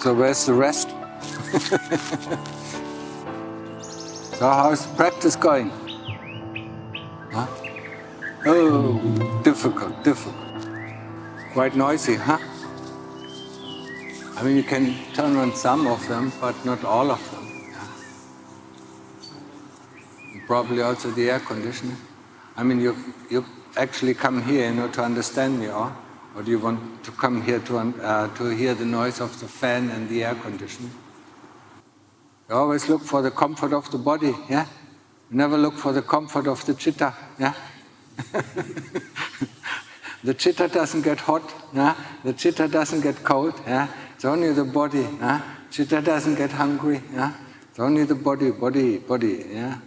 So where's the rest? So how's the practice going? Huh? Oh, difficult. Quite noisy, huh? I mean, you can turn on some of them, but not all of them. Yeah. Probably also the air conditioning. I mean, you actually come here, to understand me, or do you want to come here to hear the noise of the fan and the air conditioning? You always look for the comfort of the body, yeah? You never look for the comfort of the chitta, yeah? The chitta doesn't get hot, yeah? The chitta doesn't get cold, yeah? It's only the body, yeah? Chitta doesn't get hungry, yeah? It's only the body, yeah?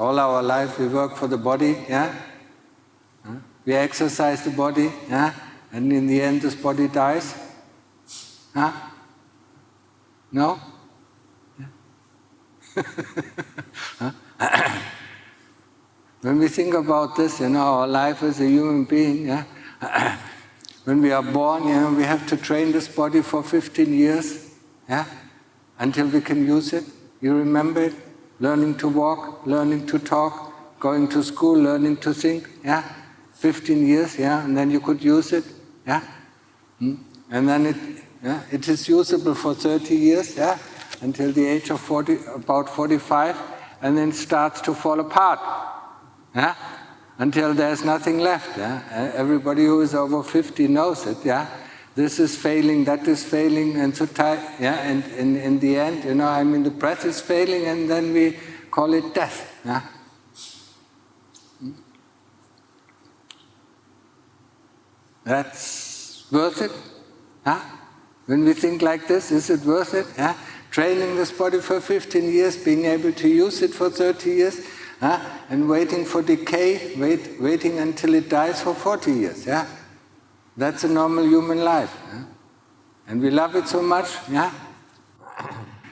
All our life we work for the body, yeah? We exercise the body, yeah? And in the end this body dies, huh? No? When we think about this, our life as a human being, yeah? When we are born, we have to train this body for 15 years, yeah? Until we can use it. You remember it? Learning to walk, learning to talk, going to school, learning to think, yeah? 15 years, yeah? And then you could use it, yeah? And then it is usable for 30 years, yeah? Until the age of about 45, and then it starts to fall apart, yeah? Until there's nothing left, yeah? Everybody who is over 50 knows it, yeah? This is failing, that is failing, and so yeah? And in the end, the breath is failing, and then we call it death, yeah? That's worth it, huh? When we think like this, is it worth it? Yeah? Training this body for 15 years, being able to use it for 30 years, and waiting for decay, waiting until it dies for 40 years. Yeah? That's a normal human life. Yeah? And we love it so much, yeah?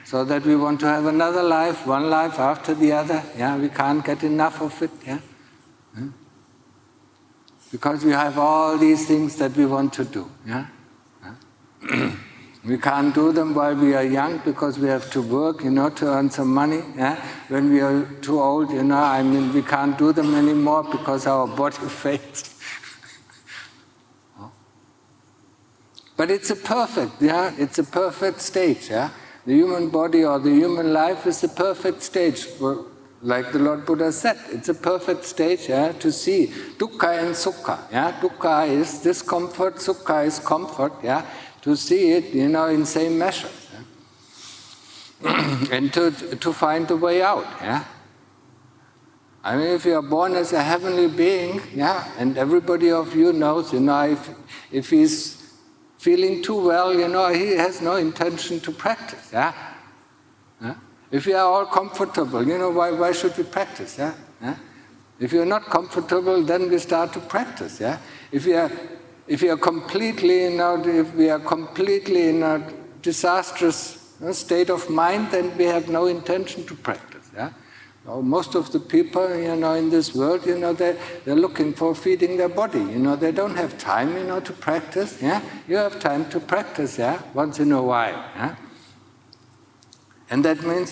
So that we want to have another life, one life after the other. Yeah? We can't get enough of it. Yeah? Yeah? Because we have all these things that we want to do. Yeah? Yeah? We can't do them while we are young because we have to work, to earn some money. Yeah? When we are too old, we can't do them anymore because our body fails. But it's a perfect stage. Yeah? The human body or the human life is a perfect stage. Like the Lord Buddha said, it's a perfect stage, yeah, to see dukkha and sukha. Yeah? Dukkha is discomfort, sukha is comfort. Yeah? To see it, in same measure, yeah? And to find the way out. Yeah? I mean, if you are born as a heavenly being, yeah, and everybody of you knows, if he's feeling too well, he has no intention to practice. Yeah? Yeah? If we are all comfortable, why should we practice? Yeah? Yeah? If you're not comfortable, then we start to practice. Yeah? If we are completely in a disastrous state of mind, then we have no intention to practice. Yeah? Most of the people, in this world, they're looking for feeding their body. They don't have time, to practice. Yeah? You have time to practice, yeah, once in a while. Yeah? And that means,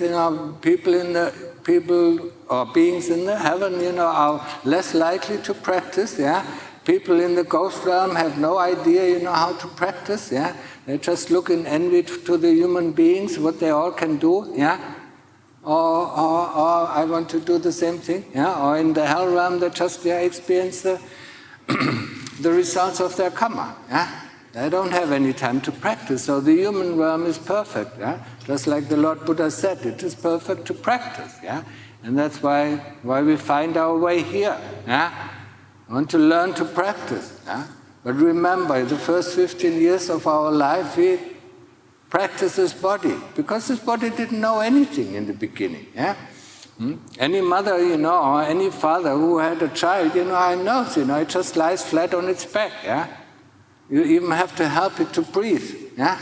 people or beings in the heaven, are less likely to practice. Yeah? People in the ghost realm have no idea, how to practice. Yeah? They just look in envy to the human beings, what they all can do. Yeah? Or I want to do the same thing. Yeah? Or in the hell realm, they just experience the results of their karma. Yeah? They don't have any time to practice. So the human realm is perfect. Yeah? Just like the Lord Buddha said, it is perfect to practice. Yeah? And that's why we find our way here. Yeah? We want to learn to practice. Yeah? But remember, the first 15 years of our life, we practice this body, because this body didn't know anything in the beginning. Yeah? Any mother, or any father who had a child, knows, it just lies flat on its back. Yeah? You even have to help it to breathe. Yeah?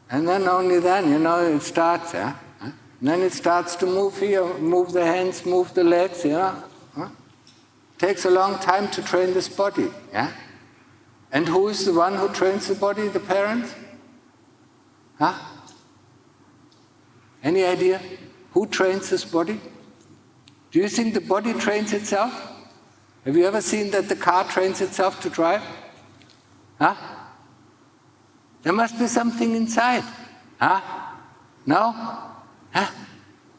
And then only then, it starts. Yeah? And then it starts to move here, move the hands, move the legs. Yeah? Takes a long time to train this body. Yeah? And who is the one who trains the body? The parents? Huh? Any idea? Who trains this body? Do you think the body trains itself? Have you ever seen that the car trains itself to drive? Huh? There must be something inside. Huh? No? Huh?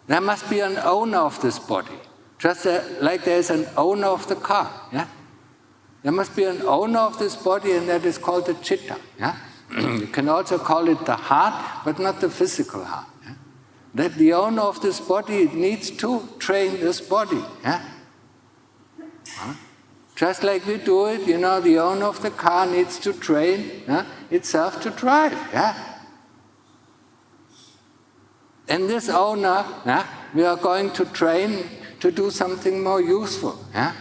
There must be an owner of this body. Just like there is an owner of the car. Yeah? There must be an owner of this body, and that is called the chitta. Yeah? You can also call it the heart, but not the physical heart. Yeah? That the owner of this body needs to train this body. Yeah? Huh? Just like we do it, the owner of the car needs to train itself to drive. Yeah? And this owner, we are going to train to do something more useful. Yeah?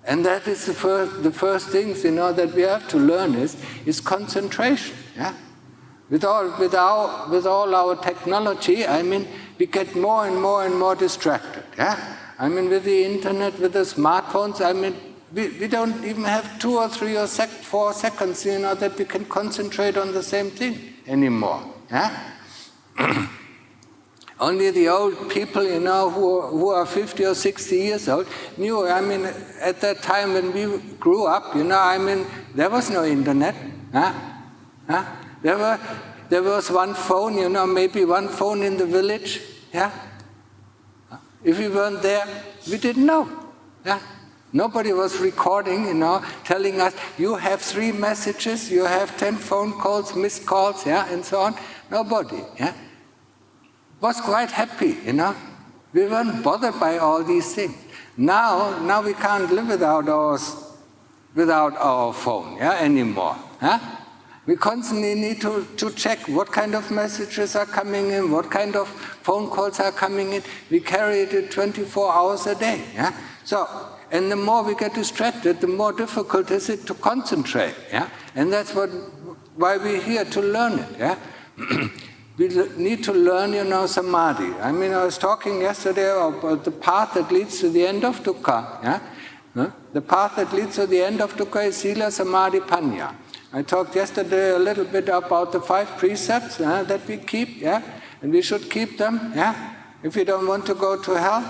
And that is the first things that we have to learn is concentration. Yeah? With all our technology, we get more and more and more distracted. Yeah? With the internet, with the smartphones, we don't even have 2 or 3 or 4 seconds, that we can concentrate on the same thing anymore. Yeah? Only the old people, who are 50 or 60 years old, knew, at that time when we grew up, there was no internet. Huh? Huh? There was one phone, maybe one phone in the village. Yeah? If we weren't there, we didn't know. Yeah? Nobody was recording, telling us, you have 3 messages, you have 10 phone calls, missed calls, yeah, and so on. Nobody. Yeah? Was quite happy, We weren't bothered by all these things. Now we can't live without our phone, yeah, anymore. Huh? We constantly need to check what kind of messages are coming in, what kind of phone calls are coming in. We carry it 24 hours a day. Yeah? So, and the more we get distracted, the more difficult is it to concentrate. Yeah? And that's why we're here to learn it. Yeah? We need to learn, Samadhi. I was talking yesterday about the path that leads to the end of dukkha. Yeah? The path that leads to the end of dukkha is sila, samadhi, panya. I talked yesterday a little bit about the 5 precepts that we keep, yeah? And we should keep them, yeah? If we don't want to go to hell.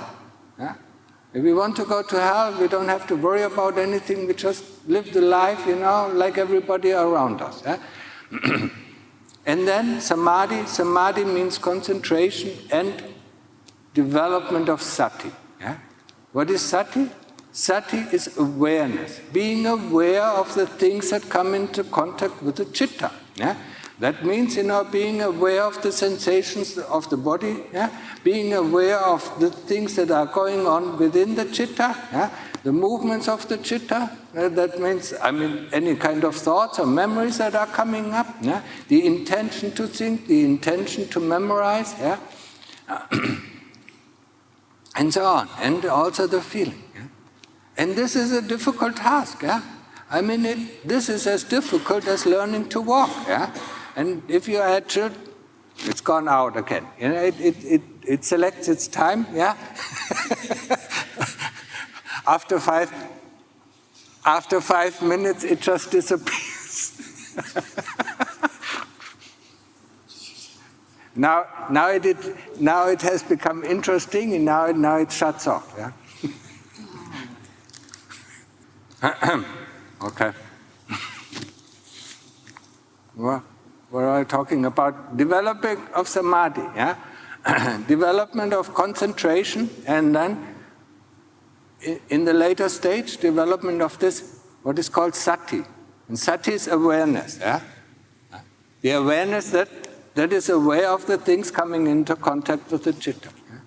Yeah? If we want to go to hell, we don't have to worry about anything. We just live the life, like everybody around us. Yeah? And then samadhi. Samadhi means concentration and development of sati. Yeah? What is sati? Sati is awareness, being aware of the things that come into contact with the chitta. Yeah? That means, being aware of the sensations of the body, yeah? Being aware of the things that are going on within the chitta, yeah? The movements of the chitta. That means, any kind of thoughts or memories that are coming up, yeah? The intention to think, the intention to memorize, yeah? And so on, and also the feeling. Yeah? And this is a difficult task. Yeah? This is as difficult as learning to walk. Yeah? And if you had children, it's gone out again. It selects its time. Yeah. After 5 minutes, it just disappears. Now it has become interesting, and now it shuts off. Yeah. Okay. Well, what are I talking about? Developing of samadhi, yeah? Development of concentration, and then in the later stage, development of this, what is called sati. And sati is awareness, yeah? The awareness that is aware of the things coming into contact with the chitta. Yeah?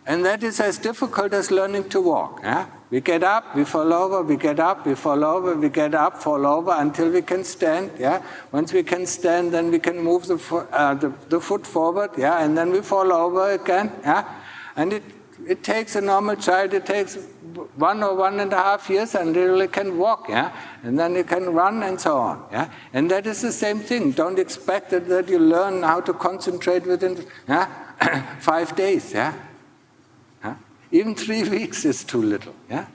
And that is as difficult as learning to walk. Yeah? We get up, we fall over, we get up, we fall over, we get up, fall over until we can stand. Yeah? Once we can stand, then we can move the foot forward, yeah? And then we fall over again. Yeah? And it takes a normal child, it takes 1 or 1.5 years until it can walk. Yeah? And then it can run and so on. Yeah? And that is the same thing. Don't expect that you learn how to concentrate within 5 days. Yeah? Even 3 weeks is too little. Yeah?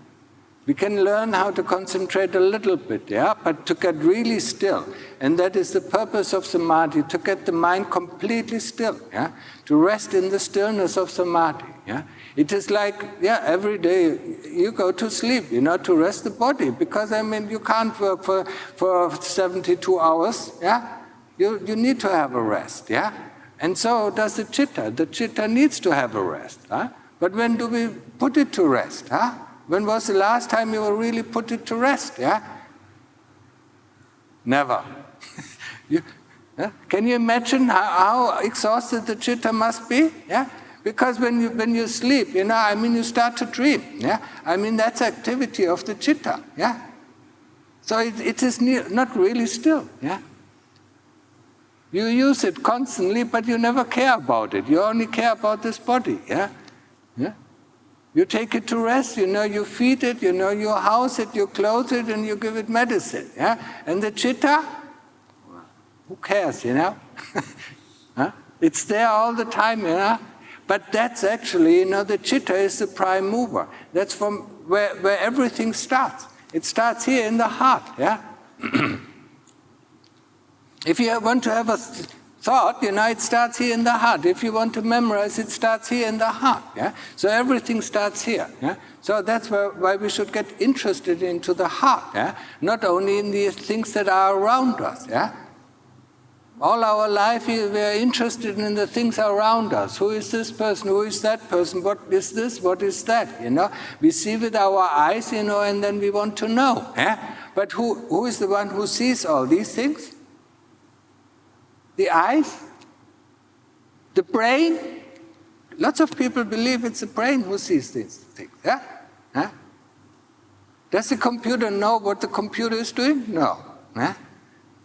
We can learn how to concentrate a little bit, yeah, but to get really still. And that is the purpose of Samadhi, to get the mind completely still, yeah, to rest in the stillness of Samadhi, yeah. It is like, yeah, every day you go to sleep, to rest the body, because, you can't work for 72 hours, yeah. You need to have a rest, yeah. And so does the chitta. The chitta needs to have a rest, huh? But when do we put it to rest, huh? When was the last time you really put it to rest, yeah? Never. Can you imagine how exhausted the chitta must be, yeah? Because when you sleep, you start to dream, yeah? That's activity of the chitta, yeah? So it is not really still, yeah? You use it constantly, but you never care about it. You only care about this body, yeah? Yeah? You take it to rest, you feed it, you house it, you clothe it, and you give it medicine, yeah? And the chitta, who cares, Huh? It's there all the time, But that's actually, the chitta is the prime mover. That's from where everything starts. It starts here in the heart, yeah? If you want to have a thought, it starts here in the heart. If you want to memorize, it starts here in the heart, yeah? So everything starts here, yeah? So that's why we should get interested into the heart, yeah? Not only in the things that are around us, yeah? All our life we are interested in the things around us. Who is this person? Who is that person? What is this? What is that? We see with our eyes, and then we want to know, yeah? But who is the one who sees all these things? The eyes? The brain? Lots of people believe it's the brain who sees these things. Yeah? Huh? Does the computer know what the computer is doing? No. Huh?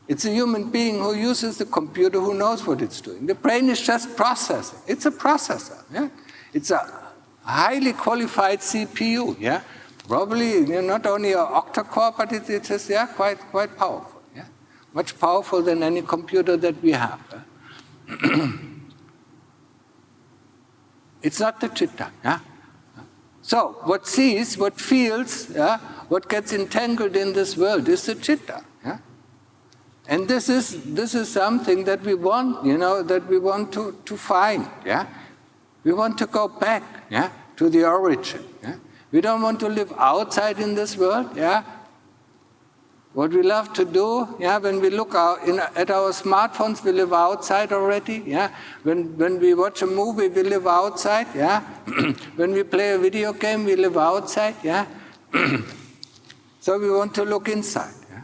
It's a human being who uses the computer who knows what it's doing. The brain is just processing. It's a processor. Yeah? It's a highly qualified CPU. Yeah? Probably not only an octa-core, but it is quite powerful. Much powerful than any computer that we have. It's not the chitta. Yeah? So, what sees, what feels, what gets entangled in this world is the chitta. Yeah? And this is something that we want, that we want to find. Yeah? We want to go back, yeah, to the origin. Yeah? We don't want to live outside in this world. Yeah? What we love to do, yeah, when we look at our smartphones, we live outside already, yeah. When we watch a movie, we live outside, yeah. When we play a video game, we live outside, yeah. So we want to look inside, yeah.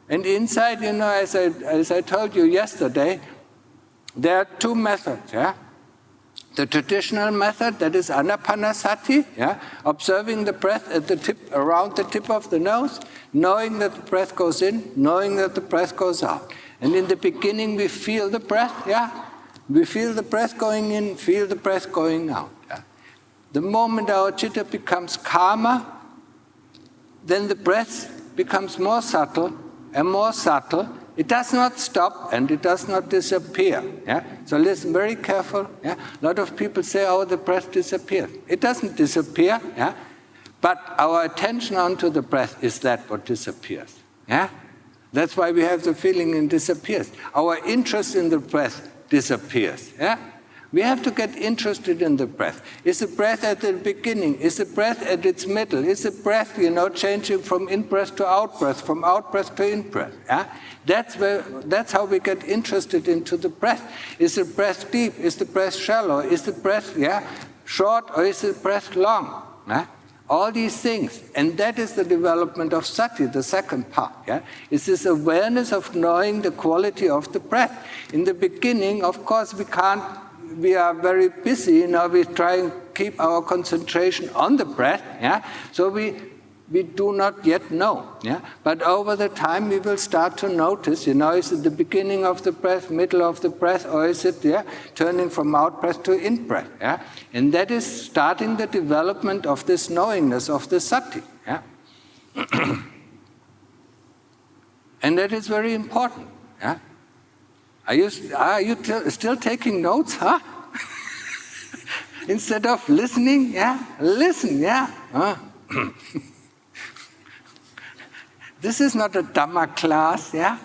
And inside, as I told you yesterday, there are two methods, yeah. The traditional method, that is anapanasati, yeah, observing the breath at the tip, around the tip of the nose, knowing that the breath goes in, knowing that the breath goes out. And in the beginning, we feel the breath, yeah? We feel the breath going in, feel the breath going out. Yeah? The moment our chitta becomes calmer, then the breath becomes more subtle and more subtle. It does not stop and it does not disappear. Yeah? So listen very careful. Yeah? A lot of people say, oh, the breath disappears. It doesn't disappear. Yeah? But our attention onto the breath is that what disappears. Yeah? That's why we have the feeling it disappears. Our interest in the breath disappears. Yeah? We have to get interested in the breath. Is the breath at the beginning? Is the breath at its middle? Is the breath, changing from in-breath to out-breath, from out-breath to in-breath? Yeah? That's how we get interested into the breath. Is the breath deep? Is the breath shallow? Is the breath short or is the breath long? Yeah? All these things. And that is the development of sati, the second part. Yeah? It's this awareness of knowing the quality of the breath. In the beginning, of course, we are very busy, we try and keep our concentration on the breath, yeah? So we do not yet know, yeah? But over the time we will start to notice, is it the beginning of the breath, middle of the breath, or is it turning from out-breath to in-breath, yeah? And that is starting the development of this knowingness of the sati, yeah? And that is very important, yeah? Are you still taking notes, huh? Instead of listening, yeah? Listen, yeah? This is not a Dhamma class, yeah?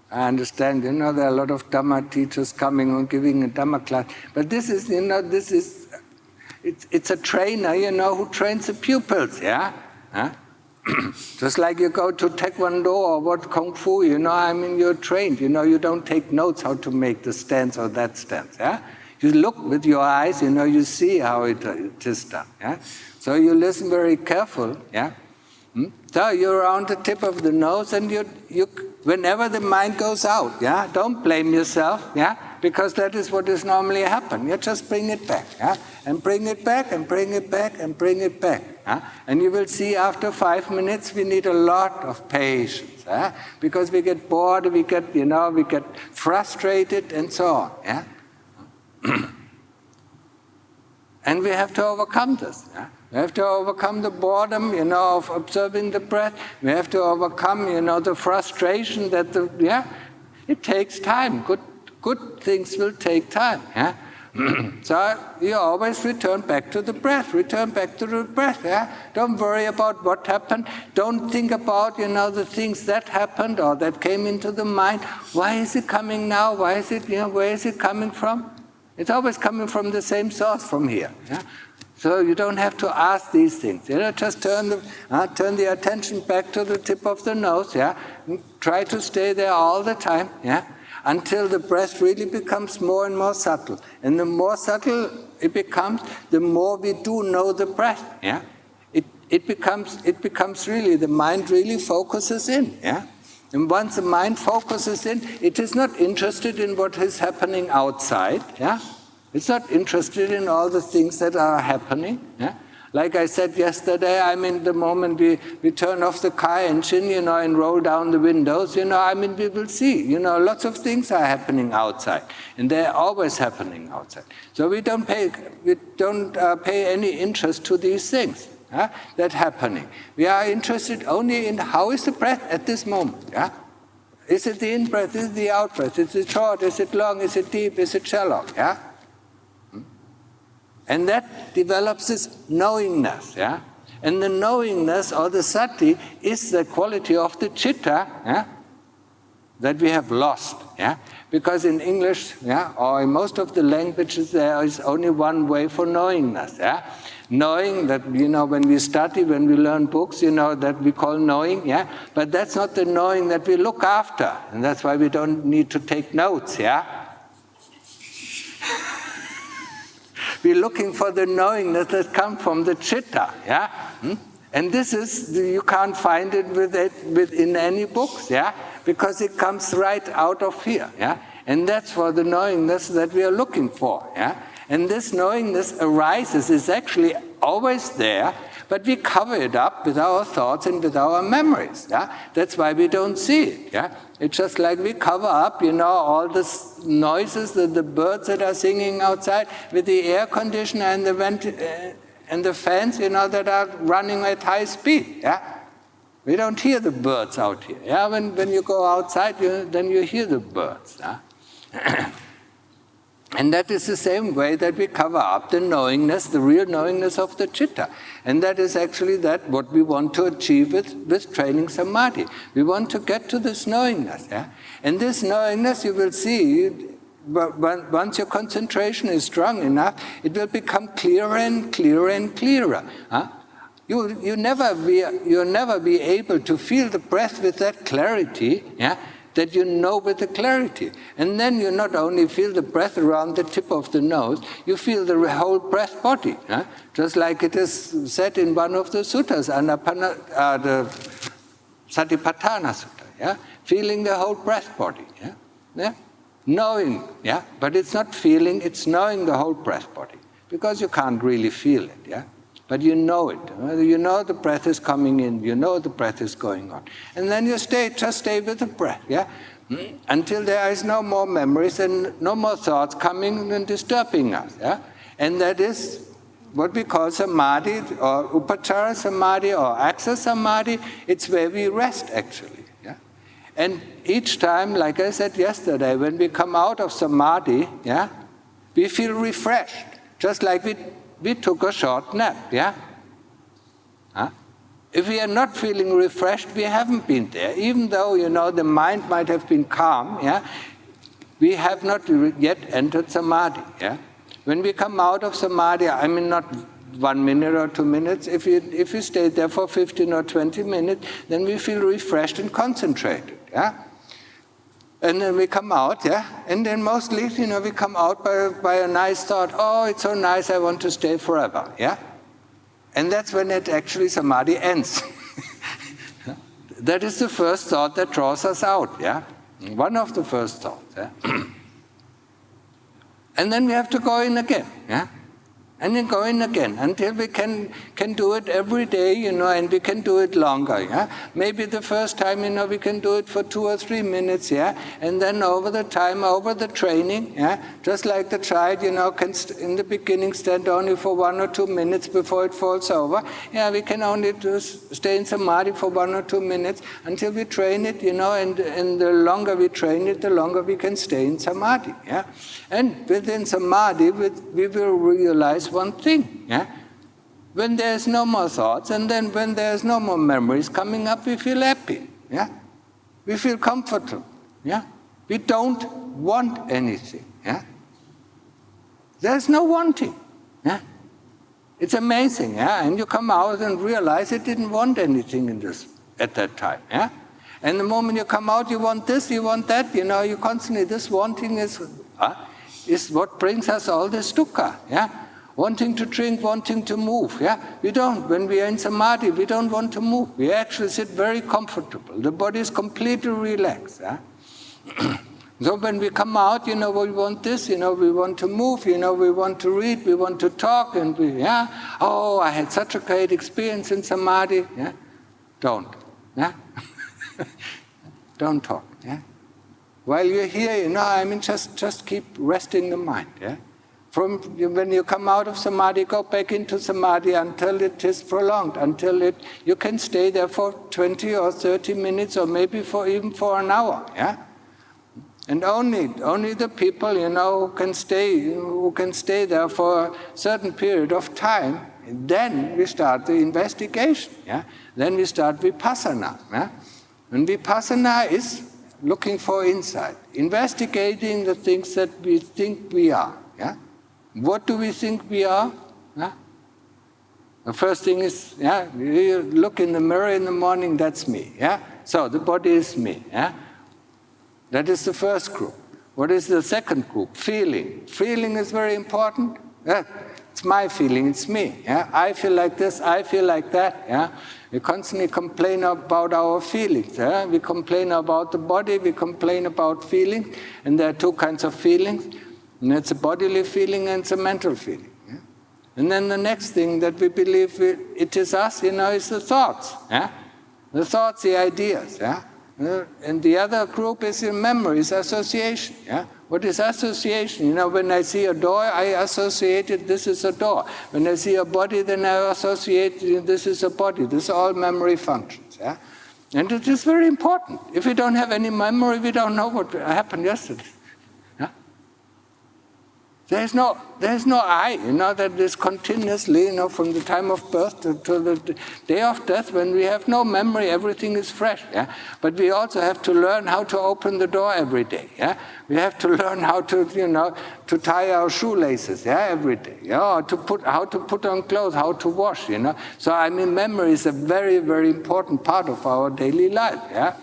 I understand, there are a lot of Dhamma teachers coming and giving a Dhamma class, but this is, it's a trainer, who trains the pupils, yeah? Huh? Just like you go to Taekwondo or what Kung Fu, you're trained, you don't take notes how to make the stance or that stance, yeah? You look with your eyes, you see how it is done, yeah? So you listen very careful, yeah? So you're around the tip of the nose, and you whenever the mind goes out, yeah, don't blame yourself, yeah, because that is what is normally happen. You just bring it back, yeah, and bring it back, and bring it back, and bring it back, yeah? And you will see after 5 minutes we need a lot of patience, yeah? Because we get bored, we get frustrated, and so on, yeah. And we have to overcome this, yeah? We have to overcome the boredom, of observing the breath. We have to overcome, the frustration that it takes time. Good things will take time. Yeah? So you always return back to the breath. Return back to the breath. Yeah? Don't worry about what happened. Don't think about, the things that happened or that came into the mind. Why is it coming now? Why is it? Where is it coming from? It's always coming from the same source, from here. Yeah? So you don't have to ask these things. Just turn the attention back to the tip of the nose. Yeah, and try to stay there all the time. Yeah, until the breath really becomes more and more subtle. And the more subtle it becomes, the more we do know the breath. Yeah, it becomes really, the mind really focuses in. Yeah, and once the mind focuses in, it is not interested in what is happening outside. Yeah. It's not interested in all the things that are happening. Yeah? Like I said yesterday, the moment we turn off the car engine, and roll down the windows, we will see, lots of things are happening outside, and they're always happening outside. So we don't pay any interest to these things that are happening. We are interested only in how is the breath at this moment. Yeah? Is it the in-breath? Is it the out-breath? Is it short? Is it long? Is it deep? Is it shallow? Yeah? And that develops this knowingness, yeah? And the knowingness or the sati is the quality of the citta, yeah? That we have lost, yeah? Because in English, yeah, or in most of the languages, there is only one way for knowingness, yeah? Knowing that, when we study, when we learn books, that we call knowing, yeah? But that's not the knowing that we look after, and that's why we don't need to take notes, yeah? We're looking for the knowingness that comes from the citta, yeah? And this is, you can't find it within any books, yeah? Because it comes right out of here, yeah? And that's for the knowingness that we are looking for, yeah? And this knowingness arises, is actually always there, but we cover it up with our thoughts and with our memories, yeah? That's why we don't see it, yeah? It's just like we cover up, all the noises, the birds that are singing outside with the air conditioner and the fans, that are running at high speed, yeah? We don't hear the birds out here, yeah? When you go outside, then you hear the birds, yeah? And that is the same way that we cover up the knowingness, the real knowingness of the citta. And that is actually what we want to achieve with training samadhi. We want to get to this knowingness. Yeah? And this knowingness, you will see, once your concentration is strong enough, it will become clearer and clearer and clearer. Huh? You'll never be able to feel the breath with that clarity, yeah? That with the clarity. And then you not only feel the breath around the tip of the nose, you feel the whole breath body. Huh? Just like it is said in one of the suttas, the Satipatthana Sutta. Yeah? Feeling the whole breath body. Yeah? Yeah? Knowing, yeah? But it's not feeling, it's knowing the whole breath body. Because you can't really feel it. Yeah? But you know it. You know the breath is coming in. You know the breath is going on. And then you just stay with the breath, yeah? Until there is no more memories and no more thoughts coming and disturbing us, yeah? And that is what we call samadhi, or upachara samadhi, or access samadhi. It's where we rest, actually, yeah? And each time, like I said yesterday, when we come out of samadhi, yeah, we feel refreshed. Just like we we took a short nap, yeah? Huh? If we are not feeling refreshed, we haven't been there. Even though, the mind might have been calm, yeah? We have not yet entered Samadhi, yeah? When we come out of Samadhi, I mean not 1 minute or 2 minutes, if you stay there for 15 or 20 minutes, then we feel refreshed and concentrated, yeah? And then we come out, yeah? And then mostly, we come out by a nice thought, oh, it's so nice, I want to stay forever, yeah? And that's when it actually Samadhi ends. That is the first thought that draws us out, yeah? One of the first thoughts, yeah? And then we have to go in again, yeah? And then go in again until we can do it every day, and we can do it longer, yeah? Maybe the first time, we can do it for 2 or 3 minutes, yeah? And then over the time, over the training, yeah? Just like the child, can in the beginning stand only for 1 or 2 minutes before it falls over. Yeah, we can only stay in Samadhi for 1 or 2 minutes until we train it, and the longer we train it, the longer we can stay in Samadhi, yeah? And within Samadhi, we will realize one thing, yeah? When there's no more thoughts, and then when there's no more memories coming up, we feel happy, yeah? We feel comfortable, yeah? We don't want anything, yeah? There's no wanting, yeah? It's amazing, yeah? And you come out and realize it didn't want anything at that time, yeah? And the moment you come out, you want this, you want that, you constantly, this wanting is what brings us all this dukkha, yeah? Wanting to drink, wanting to move, yeah? We don't. When we are in Samadhi, we don't want to move. We actually sit very comfortable. The body is completely relaxed, yeah? So when we come out, we want this, we want to move, we want to read, we want to talk, and oh, I had such a great experience in Samadhi, yeah? Don't, yeah? Don't talk, yeah? While you're here, just keep resting the mind, yeah? When you come out of Samadhi, go back into Samadhi until it is prolonged, until you can stay there for 20 or 30 minutes, or maybe even for an hour, yeah? And only the people, who can stay there for a certain period of time, then we start the investigation, yeah? Then we start Vipassana, yeah? And Vipassana is looking for insight, investigating the things that we think we are, yeah? What do we think we are? Yeah? The first thing is, you look in the mirror in the morning, that's me, yeah? So the body is me, yeah? That is the first group. What is the second group? Feeling. Feeling is very important. Yeah? It's my feeling, it's me, yeah? I feel like this, I feel like that, yeah? We constantly complain about our feelings, yeah? We complain about the body, we complain about feelings, and there are 2 kinds of feelings. And it's a bodily feeling and it's a mental feeling. Yeah? And then the next thing that we believe it is us, is the thoughts. Yeah? The thoughts, the ideas. Yeah? And the other group is in memories, association. Yeah? What is association? When I see a door, I associate it, this is a door. When I see a body, then I associate this is a body. This is all memory functions. Yeah? And it is very important. If we don't have any memory, we don't know what happened yesterday. There's no I, that is continuously, from the time of birth to the day of death, when we have no memory, everything is fresh, yeah? But we also have to learn how to open the door every day, yeah? We have to learn how to, to tie our shoelaces, yeah, every day, yeah? Or how to put on clothes, how to wash, So, memory is a very, very important part of our daily life, yeah?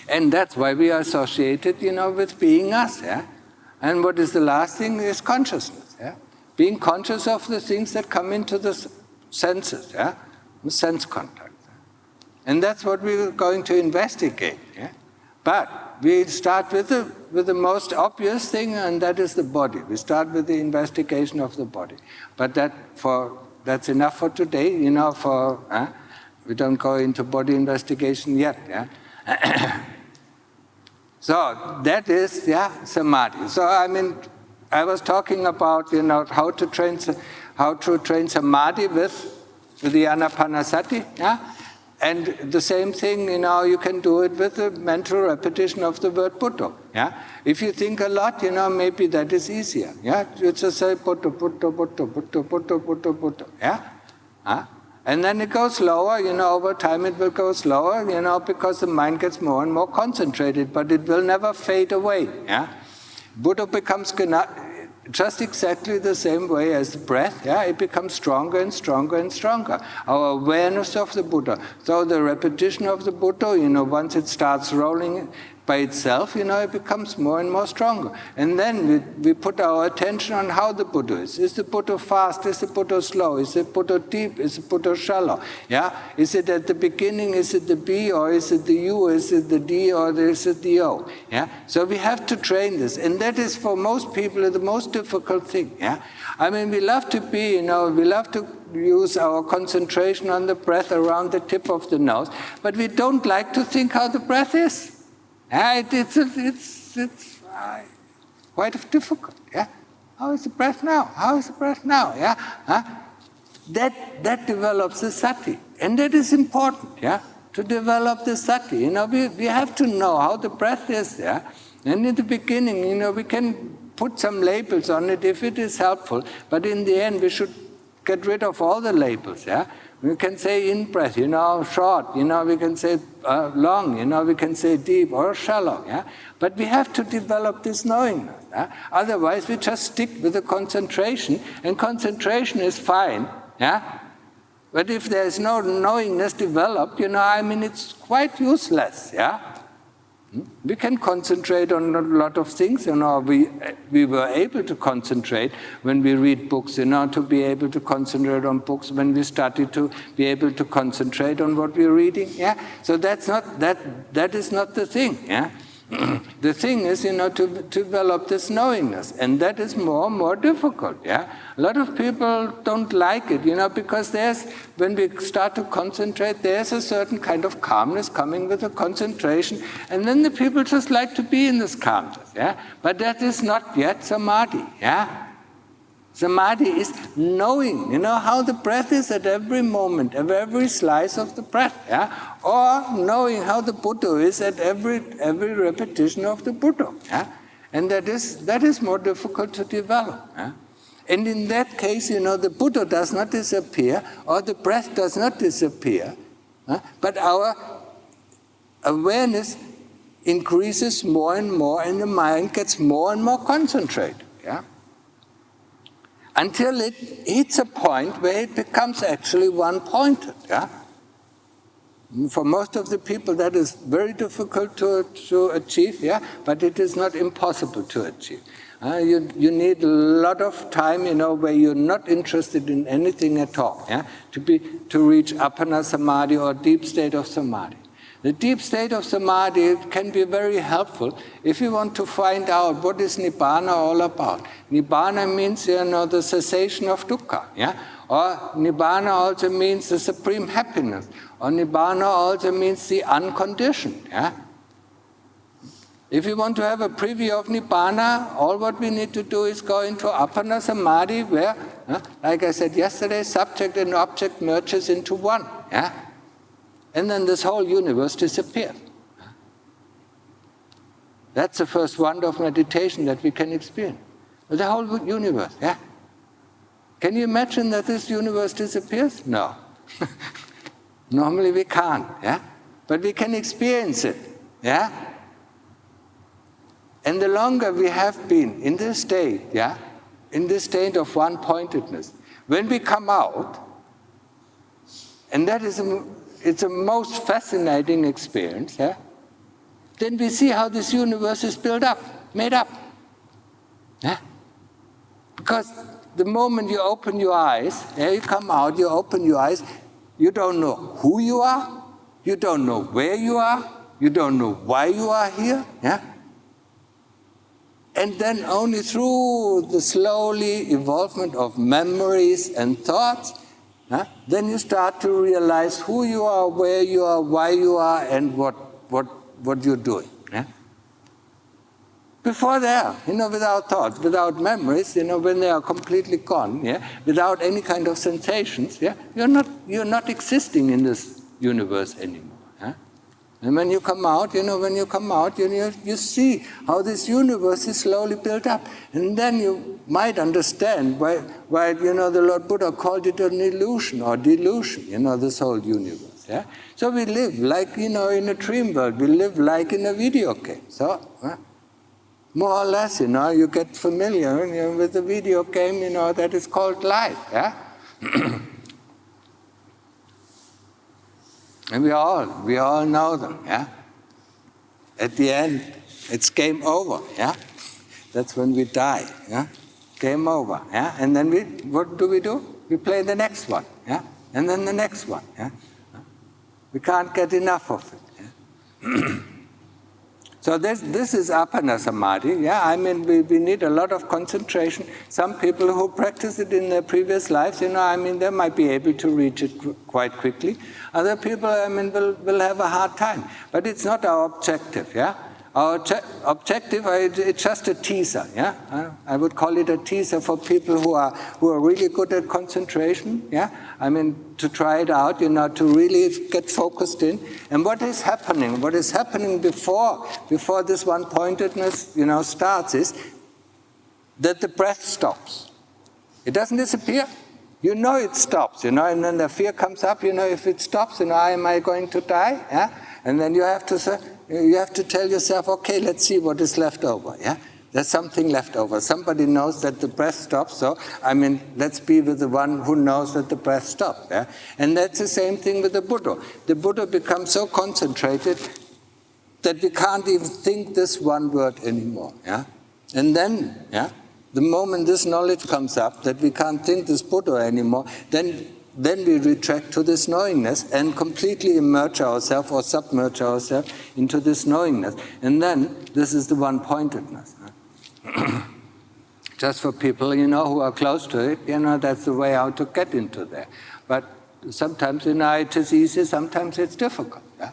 And that's why we are associated, with being us, yeah? And what is the last thing is consciousness, yeah? Being conscious of the things that come into the senses, yeah? The sense contact. And that's what we're going to investigate, yeah? But we start with the most obvious thing, and that is the body. We start with the investigation of the body. But that's enough for today, we don't go into body investigation yet, yeah? So that is, Samadhi. So I was talking about, how to train Samadhi with the Anapanasati, yeah? And the same thing, you can do it with the mental repetition of the word Buddha. Yeah? If you think a lot, maybe that is easier. Yeah? You just say Buddha, Buddha, Buddha, Buddha, Buddha, Buddha, Buddha. Yeah? And then it goes slower, over time it will go slower, because the mind gets more and more concentrated, but it will never fade away. Yeah? Buddha becomes just exactly the same way as the breath. Yeah? It becomes stronger and stronger and stronger. Our awareness of the Buddha. So the repetition of the Buddha, once it starts rolling by itself, it becomes more and more stronger. And then we put our attention on how the Buddha is. Is the Buddha fast? Is the Buddha slow? Is the Buddha deep? Is the Buddha shallow? Yeah? Is it at the beginning? Is it the B? Or is it the U? Is it the D? Or is it the O? Yeah? So we have to train this. And that is for most people the most difficult thing. Yeah? I mean, we love to we love to use our concentration on the breath around the tip of the nose, but we don't like to think how the breath is. It's quite difficult. Yeah? How is the breath now? How is the breath now? Yeah? That develops the sati. And that is important, yeah? To develop the sati. We have to know how the breath is. Yeah? And in the beginning, we can put some labels on it if it is helpful, but in the end we should get rid of all the labels. Yeah? We can say in-breath, short, we can say long, we can say deep or shallow. Yeah? But we have to develop this knowingness. Yeah? Otherwise, we just stick with the concentration, and concentration is fine. Yeah? But if there's no knowingness developed, it's quite useless. Yeah? We can concentrate on a lot of things. We were able to concentrate when we read books, to be able to concentrate on books, when we study to be able to concentrate on what we're reading. Yeah? So that is not the thing. Yeah? The thing is, to develop this knowingness, and that is more and more difficult. Yeah, a lot of people don't like it, because when we start to concentrate, there's a certain kind of calmness coming with the concentration, and then the people just like to be in this calmness. Yeah, but that is not yet samadhi. Yeah. Samadhi is knowing, how the breath is at every moment, at every slice of the breath, yeah? Or knowing how the Buddha is at every repetition of the Buddha. Yeah? And that is more difficult to develop. Yeah? And in that case, the Buddha does not disappear, or the breath does not disappear, but our awareness increases more and more, and the mind gets more and more concentrated. Yeah? Until it hits a point where it becomes actually one-pointed. Yeah? For most of the people, that is very difficult to achieve, yeah? But it is not impossible to achieve. You need a lot of time, where you're not interested in anything at all, yeah? To reach Appana Samadhi or deep state of Samadhi. The deep state of Samadhi can be very helpful if you want to find out what is Nibbana all about. Nibbana means, the cessation of dukkha, yeah? Or Nibbana also means the supreme happiness. Or Nibbana also means the unconditioned, yeah? If you want to have a preview of Nibbana, all what we need to do is go into Appana Samadhi, where, like I said yesterday, subject and object merges into one, yeah? And then this whole universe disappears. That's the first wonder of meditation that we can experience. The whole universe, yeah? Can you imagine that this universe disappears? No. Normally we can't, yeah? But we can experience it, yeah? And the longer we have been in this state, yeah? In this state of one-pointedness, when we come out, and that is it's a most fascinating experience, yeah? Then we see how this universe is built up, made up. Yeah? Because the moment you open your eyes, yeah, you come out, you open your eyes, you don't know who you are, you don't know where you are, you don't know why you are here. Yeah? And then only through the slowly evolvement of memories and thoughts, then you start to realize who you are, where you are, why you are, and what you're doing. Yeah? Before there, without thoughts, without memories, when they are completely gone, yeah, without any kind of sensations, yeah, you're not existing in this universe anymore. Yeah? And when you come out, you see how this universe is slowly built up. And then you might understand why the Lord Buddha called it an illusion or delusion, this whole universe. Yeah? So we live like, in a dream world. We live like in a video game. So, more or less, you get familiar with the video game, that is called life. Yeah? And we all know them, yeah? At the end, it's game over, yeah? That's when we die, yeah? Game over, yeah? And then what do? We play the next one, yeah? And then the next one, yeah? We can't get enough of it, yeah? So this is Appana Samadhi, yeah? I mean, we need a lot of concentration. Some people who practice it in their previous lives, they might be able to reach it quite quickly. Other people, will have a hard time. But it's not our objective, yeah? Our objective, it's just a teaser, yeah? I would call it a teaser for people who are really good at concentration, yeah? To try it out, to really get focused in. And what is happening? What is happening before this one-pointedness, starts is that the breath stops. It doesn't disappear. It stops, and then the fear comes up, if it stops, am I going to die? Yeah? And then you have to tell yourself, okay, let's see what is left over, yeah? There's something left over. Somebody knows that the breath stops, so, let's be with the one who knows that the breath stops, yeah? And that's the same thing with the Buddha. The Buddha becomes so concentrated that we can't even think this one word anymore, yeah? And then, yeah, the moment this knowledge comes up that we can't think this Buddha anymore, then we retract to this knowingness and completely immerse ourselves or submerge ourselves into this knowingness. And then this is the one-pointedness. Just for people, who are close to it, that's the way how to get into there. But sometimes, it is easy, sometimes it's difficult. Yeah?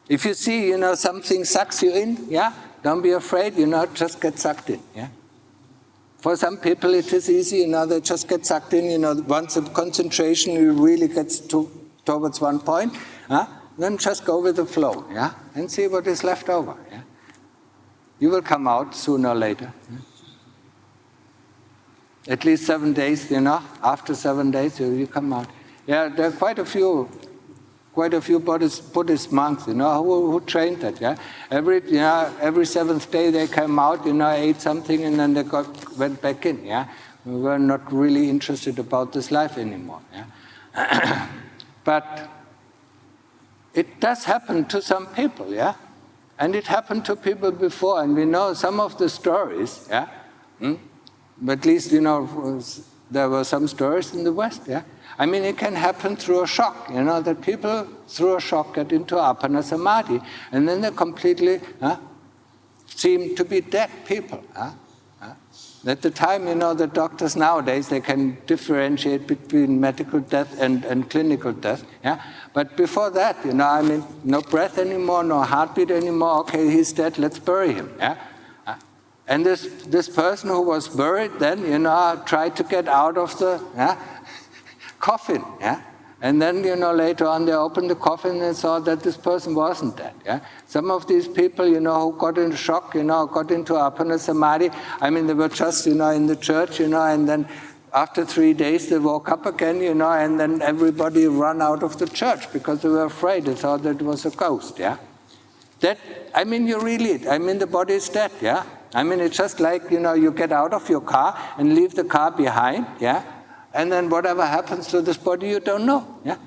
If you see, something sucks you in, yeah, don't be afraid, just get sucked in. Yeah? For some people it is easy, they just get sucked in, once the concentration really gets towards one point, then just go with the flow, yeah, and see what is left over, yeah. You will come out sooner or later. Yeah? At least 7 days, after 7 days you come out. Yeah, there are quite a few Buddhist monks, who trained that, yeah. Every seventh day they came out, ate something, and then they went back in, yeah. We were not really interested about this life anymore, yeah. But it does happen to some people, yeah. And it happened to people before, and we know some of the stories, yeah. But at least, there were some stories in the West, yeah. It can happen through a shock, that people through a shock get into Appana Samadhi, and then they completely seem to be dead people. At the time, the doctors nowadays, they can differentiate between medical death and clinical death. Yeah? But before that, no breath anymore, no heartbeat anymore, okay, he's dead, let's bury him. Yeah? And this person who was buried then, tried to get out of the coffin, yeah? And then, later on they opened the coffin and saw that this person wasn't dead, yeah? Some of these people, who got into shock, got into Appana Samadhi, they were just, in the church, and then after 3 days they woke up again, and then everybody ran out of the church because they were afraid, they thought that it was a ghost, yeah? That, you really, the body is dead, yeah? It's just like, you get out of your car and leave the car behind, yeah? And then whatever happens to this body, you don't know. Yeah?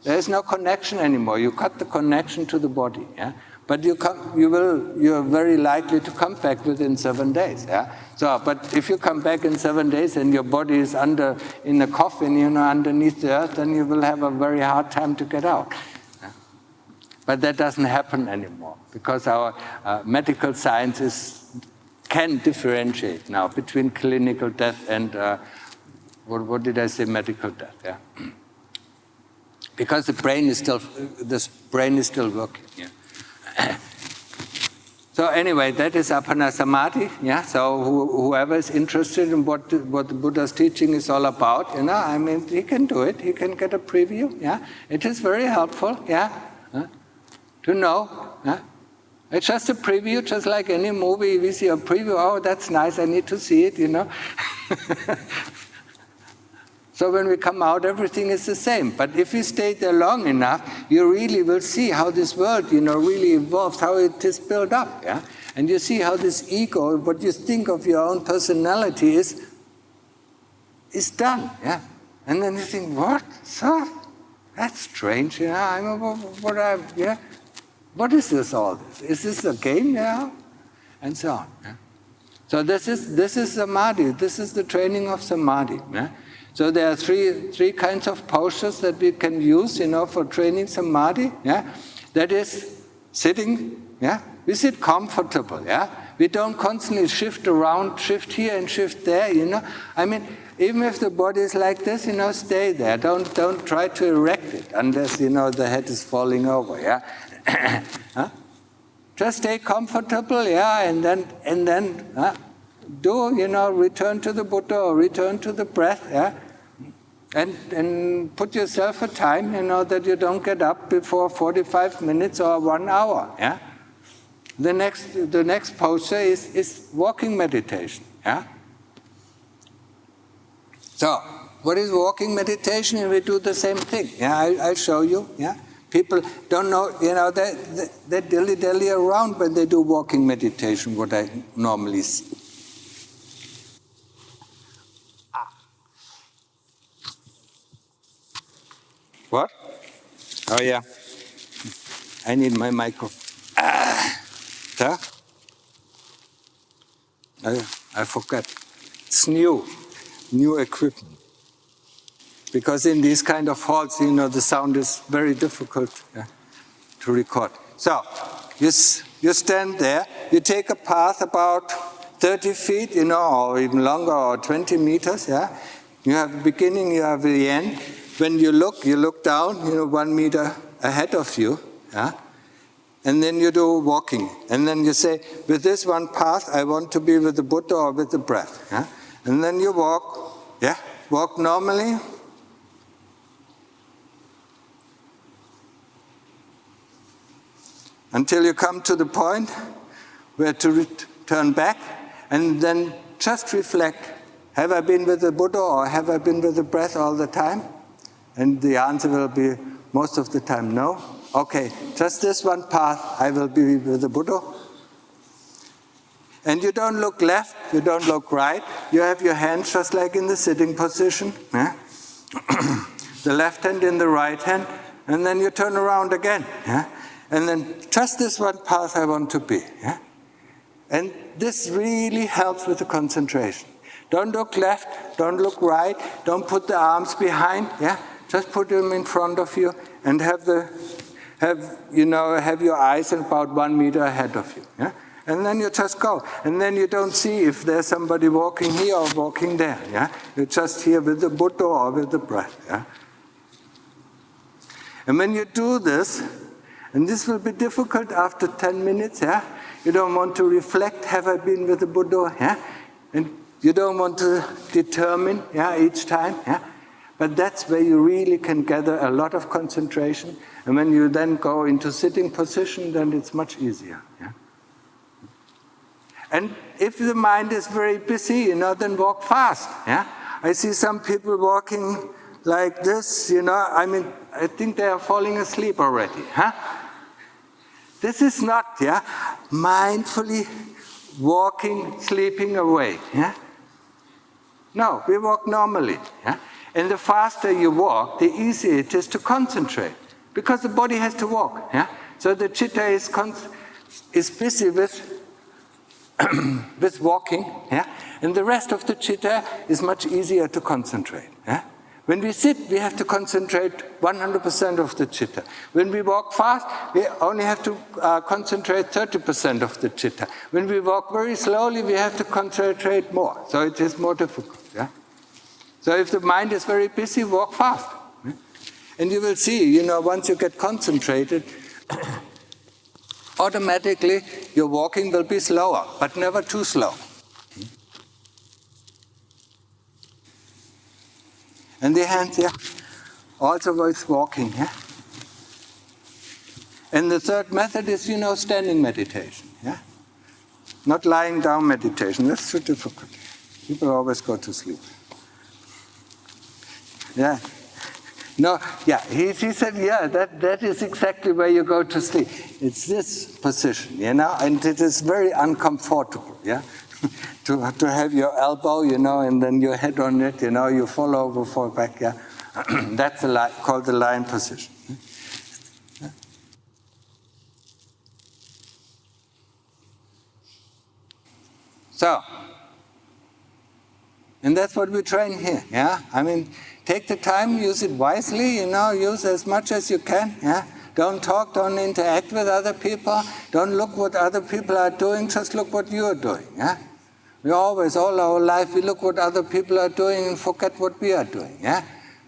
There is no connection anymore. You cut the connection to the body. Yeah? But you're very likely to come back within 7 days. Yeah? So, but if you come back in 7 days and your body is in the coffin, underneath the earth, then you will have a very hard time to get out. Yeah? But that doesn't happen anymore because our medical sciences can differentiate now between clinical death and what did I say? Medical death, yeah. Because the brain is still working. Yeah. So anyway, that is Appana Samadhi. Yeah. So whoever is interested in what the Buddha's teaching is all about, I mean, he can do it. He can get a preview. Yeah. It is very helpful. Yeah. To know. Yeah. It's just a preview, just like any movie. We see a preview. Oh, that's nice. I need to see it. So when we come out, everything is the same. But if you stay there long enough, you really will see how this world, really evolves, how it is built up. Yeah? And you see how this ego, what you think of your own personality is done. Yeah? And then you think, what? So, that's strange. What is this all this? Is this a game? Yeah? And so on. Yeah? So this is Samadhi. This is the training of Samadhi. Yeah? So there are three kinds of postures that we can use, for training Samadhi. Yeah, that is sitting. Yeah, we sit comfortable. Yeah, we don't constantly shift around, shift here and shift there. I mean, even if the body is like this, stay there. Don't try to erect it unless the head is falling over. Yeah, huh? Just stay comfortable. Yeah, and then. Return to the Buddha or return to the breath, yeah? And put yourself a time, that you don't get up before 45 minutes or 1 hour, yeah? The next posture is walking meditation, yeah? So, what is walking meditation? And we do the same thing, yeah? I'll show you, yeah? People don't know, they dilly-dally around when they do walking meditation, what I normally see. What? Oh, yeah. I need my microphone. There? I forgot. It's new equipment. Because in these kind of halls, the sound is very difficult to record. So, you stand there, you take a path about 30 feet, or even longer, or 20 meters, yeah? You have the beginning, you have the end. When you look down, 1 meter ahead of you, yeah? And then you do walking. And then you say, with this one path, I want to be with the Buddha or with the breath. Yeah? And then you walk, yeah? Walk normally. Until you come to the point where to turn back, and then just reflect, have I been with the Buddha or have I been with the breath all the time? And the answer will be, most of the time, no. Okay, just this one path, I will be with the Buddha. And you don't look left, you don't look right. You have your hands just like in the sitting position. Yeah? The left hand in the right hand, and then you turn around again. Yeah? And then just this one path I want to be. Yeah? And this really helps with the concentration. Don't look left, don't look right, don't put the arms behind. Yeah? Just put them in front of you and have your eyes about 1 meter ahead of you. Yeah? And then you just go. And then you don't see if there's somebody walking here or walking there. Yeah? You're just here with the Buddha or with the breath. Yeah? And when you do this, and this will be difficult after 10 minutes, yeah? You don't want to reflect, have I been with the Buddha? Yeah? And you don't want to determine, yeah, each time. Yeah? But that's where you really can gather a lot of concentration. And when you then go into sitting position, then it's much easier. Yeah? And if the mind is very busy, then walk fast. Yeah? I see some people walking like this, I mean, I think they are falling asleep already. Huh? This is not, mindfully walking, sleeping away. Yeah? No, we walk normally. Yeah? And the faster you walk, the easier it is to concentrate, because the body has to walk. Yeah? So the chitta is busy with with walking, yeah? And the rest of the chitta is much easier to concentrate. Yeah? When we sit, we have to concentrate 100% of the chitta. When we walk fast, we only have to concentrate 30% of the chitta. When we walk very slowly, we have to concentrate more. So it is more difficult. Yeah? So if the mind is very busy, walk fast. Yeah? And you will see, once you get concentrated, automatically your walking will be slower, but never too slow. And the hands, also with walking. And the third method is, standing meditation. Not lying down meditation. That's too difficult. People always go to sleep. He said, that is exactly where you go to sleep. It's this position, and it is very uncomfortable, to have your elbow, and then your head on it, you fall over, fall back, That's called the lying position. So, and that's what we train here, take the time, use it wisely, use as much as you can, Don't talk, don't interact with other people, don't look what other people are doing, just look what you are doing, We always, all our life, we look what other people are doing and forget what we are doing,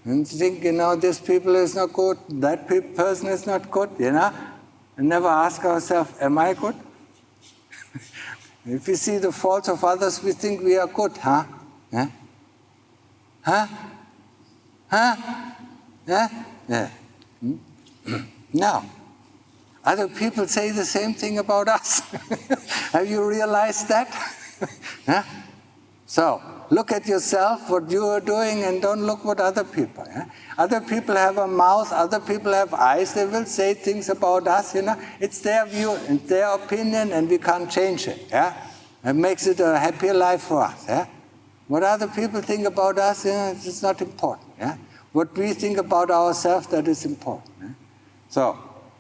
And think, this people is not good, that person is not good, And never ask ourselves, am I good? If we see the faults of others, we think we are good, Now, other people say the same thing about us. Have you realized that? So, look at yourself, what you are doing, and don't look what other people. Other people have a mouth, other people have eyes, they will say things about us, It's their view and their opinion, and we can't change it, It makes it a happier life for us, What other people think about us, it's not important, What we think about ourselves, that is important, So,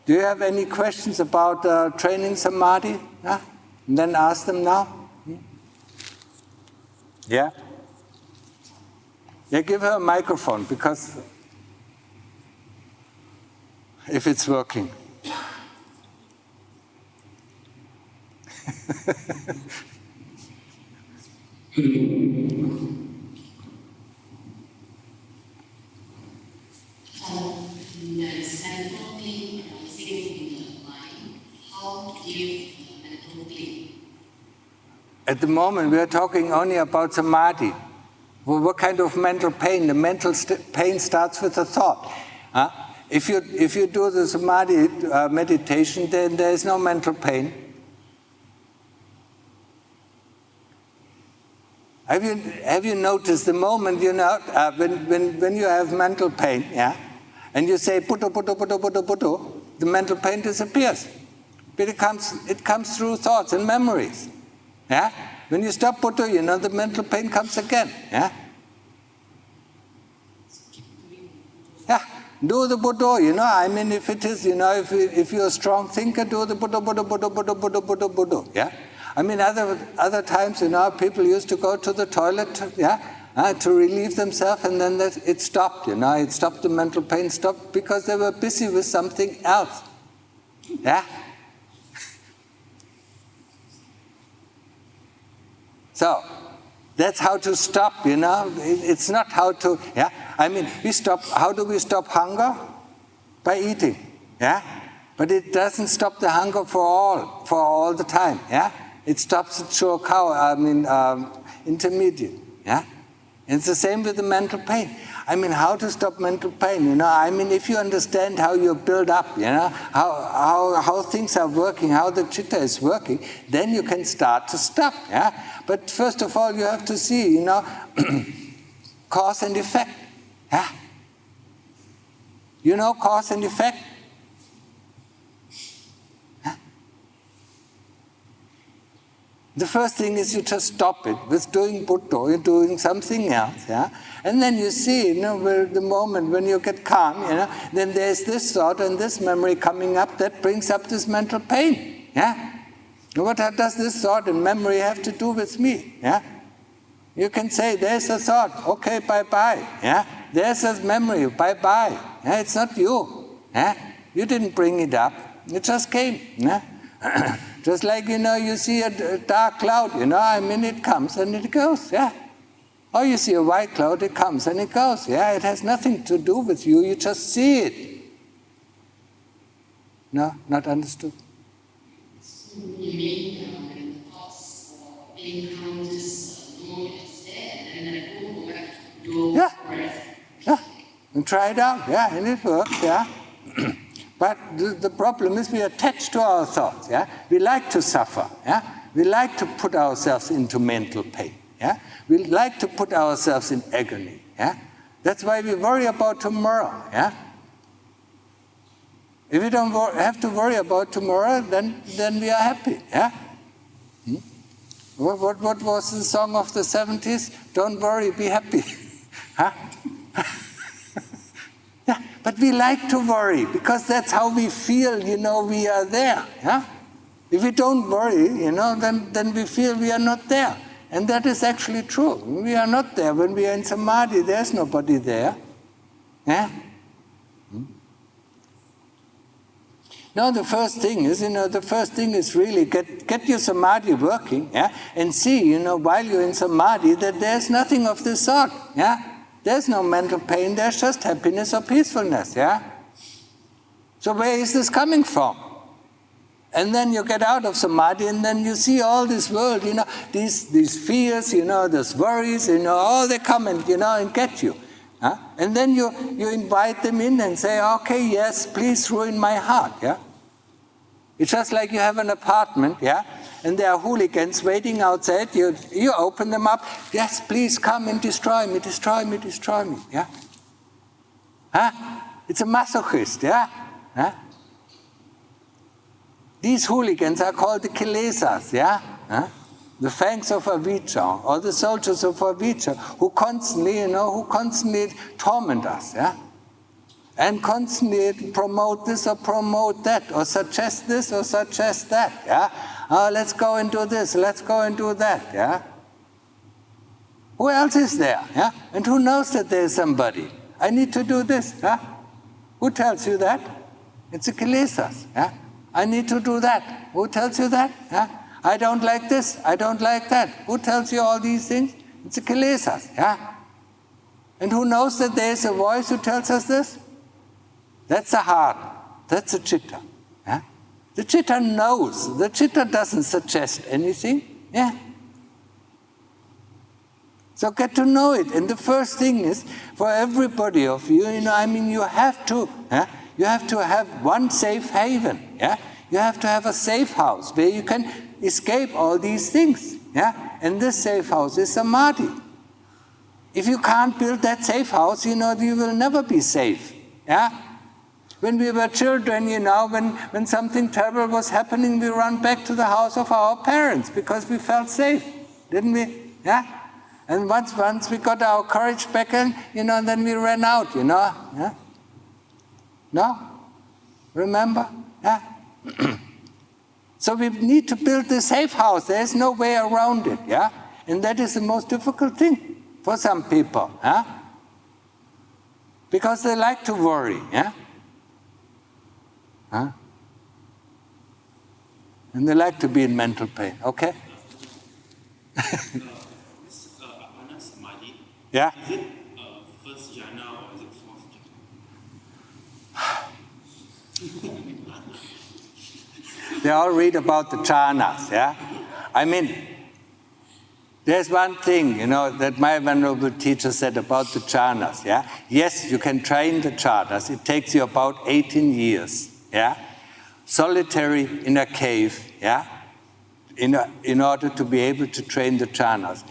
do you have any questions about training Samadhi? And then ask them now. Yeah, give her a microphone, because if it's working. At the moment, we are talking only about Samadhi. Well, what kind of mental pain? The mental pain starts with a thought. If you do the Samadhi meditation, then there is no mental pain. Have you noticed the moment when you have mental pain, and you say Buddha, Buddha, Buddha, Buddha, Buddha, the mental pain disappears. But it comes through thoughts and memories. When you stop Buddha, the mental pain comes again. Do the Buddha, if it is, if you're a strong thinker, do the Buddha, Buddha, Buddha, Buddha, Buddha, Buddha, Buddha, other times, people used to go to the toilet, to relieve themselves, and then it stopped, it stopped, the mental pain stopped, because they were busy with something else. So, that's how to stop, It's not how to, we stop, how do we stop hunger? By eating, But it doesn't stop the hunger for all the time, It stops at intermediate, And it's the same with the mental pain. How to stop mental pain, if you understand how you build up, how things are working, how the chitta is working, then you can start to stop, But first of all, you have to see, cause and effect, cause and effect? The first thing is you just stop it with doing Buddha, you're doing something else, And then you see, the moment when you get calm, then there's this thought and this memory coming up that brings up this mental pain, What does this thought and memory have to do with me, You can say, there's a thought, okay, bye-bye, There's a memory, bye-bye, It's not you, You didn't bring it up, it just came, Just like, you see a dark cloud, it comes and it goes, Or you see a white cloud, it comes and it goes, It has nothing to do with you, you just see it. No, not understood. You mean when thoughts or being conscious know it's there, and then go back to your breath? Yeah, and try it out, yeah, and it works, yeah. But the problem is we attach to our thoughts, yeah. We like to suffer, yeah. We like to put ourselves into mental pain, yeah. We like to put ourselves in agony, yeah. That's why we worry about tomorrow, yeah. If we don't have to worry about tomorrow, then we are happy, yeah. What was the song of the 70s? Don't worry, be happy, huh? Yeah, but we like to worry because that's how we feel, we are there. Yeah? If we don't worry, then we feel we are not there. And that is actually true. We are not there. When we are in Samadhi, there's nobody there. Yeah? No, the first thing is really get your Samadhi working, yeah? And see, while you're in Samadhi, that there's nothing of this sort. Yeah? There's no mental pain, there's just happiness or peacefulness, yeah? So where is this coming from? And then you get out of Samadhi and then you see all this world, these fears, these worries, all they come and, and get you. Huh? And then you invite them in and say, okay, yes, please ruin my heart, yeah? It's just like you have an apartment, yeah? And there are hooligans waiting outside, you open them up, yes, please come and destroy me, yeah? Huh? It's a masochist, yeah? Huh? These hooligans are called the kilesas, yeah? Huh? The fangs of avijja, or the soldiers of avijja, who constantly torment us, yeah? And constantly promote this or promote that, or suggest this or suggest that, yeah? Oh, let's go and do this, let's go and do that, yeah? Who else is there, yeah? And who knows that there is somebody? I need to do this, yeah? Who tells you that? It's the kilesas, yeah? I need to do that. Who tells you that, yeah? I don't like this, I don't like that. Who tells you all these things? It's the kilesas, yeah? And who knows that there is a voice who tells us this? That's the heart, that's the citta. Yeah? The citta knows, the citta doesn't suggest anything. Yeah? So get to know it. And the first thing is, for everybody of you, you have to have one safe haven. Yeah? You have to have a safe house where you can escape all these things. Yeah? And this safe house is Samadhi. If you can't build that safe house, you will never be safe. Yeah? When we were children, when something terrible was happening, we ran back to the house of our parents because we felt safe, didn't we? Yeah? And once we got our courage back in, then we ran out, Yeah? No? Remember? Yeah? So we need to build the safe house. There's no way around it, yeah? And that is the most difficult thing for some people, yeah? Because they like to worry, yeah? Huh? And they like to be in mental pain, okay? This Apana Samadhi, Yeah? is it first jhana or is it fourth jhana? They all read about the jhanas, yeah? There's one thing, that my venerable teacher said about the jhanas, yeah? Yes, you can train the jhanas. It takes you about 18 years, yeah? Solitary in a cave, yeah? In order to be able to train the jhanas.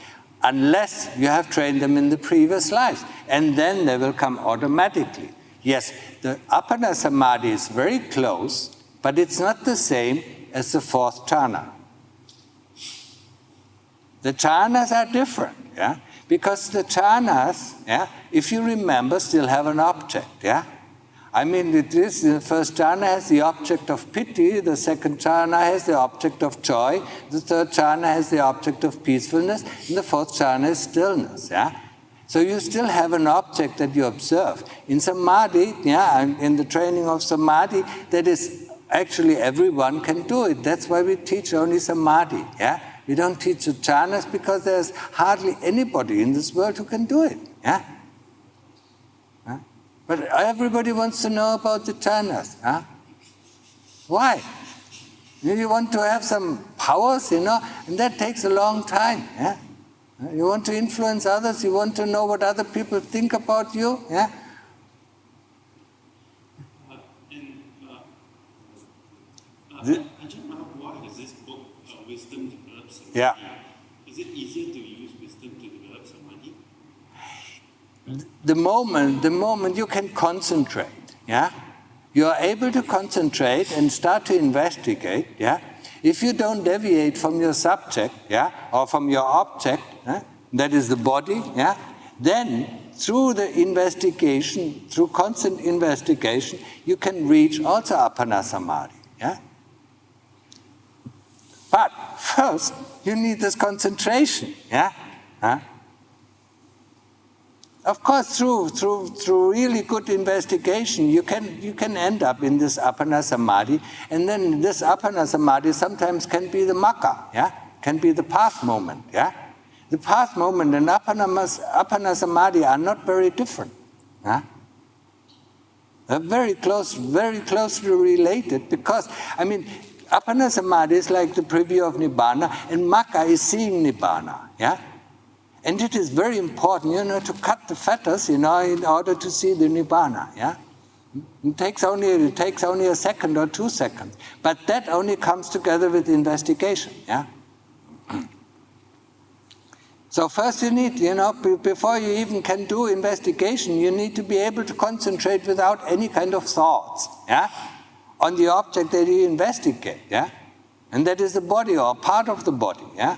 Unless you have trained them in the previous lives. And then they will come automatically. Yes, the Apana Samadhi is very close, but it's not the same as the fourth jhana. The jhanas are different, yeah? Because the jhanas, yeah, if you remember, still have an object, yeah? The first jhana has the object of pity, the second jhana has the object of joy, the third jhana has the object of peacefulness, and the fourth jhana is stillness, yeah? So you still have an object that you observe. In Samadhi, yeah, in the training of Samadhi, that is, actually everyone can do it. That's why we teach only Samadhi, yeah? We don't teach the jhanas because there's hardly anybody in this world who can do it, yeah? But everybody wants to know about the jhanas. Huh? Why? You want to have some powers, and that takes a long time. Yeah? You want to influence others, you want to know what other people think about you. Yeah? Ajahn, why is this book, Wisdom Develops Samadhi? Yeah. Is it easier to use wisdom to develop Samadhi? The moment you can concentrate, yeah, you are able to concentrate and start to investigate, yeah. If you don't deviate from your subject, yeah, or from your object, that is the body, yeah, then through the investigation, through constant investigation, you can reach also Appana Samadhi, yeah. But first, you need this concentration, yeah. Of course, through really good investigation, you can end up in this Appana Samadhi, and then this Appana Samadhi sometimes can be the Magga, yeah, can be the path moment, yeah. The path moment and Appana Samadhi are not very different, yeah. They're very closely related, because Appana Samadhi is like the preview of Nibbana, and Magga is seeing Nibbana, yeah. And it is very important, to cut the fetters, in order to see the Nibbana, yeah? It takes only a second or 2 seconds. But that only comes together with investigation, yeah? So first you need, before you even can do investigation, you need to be able to concentrate without any kind of thoughts, yeah? On the object that you investigate, yeah? And that is the body, or part of the body, yeah?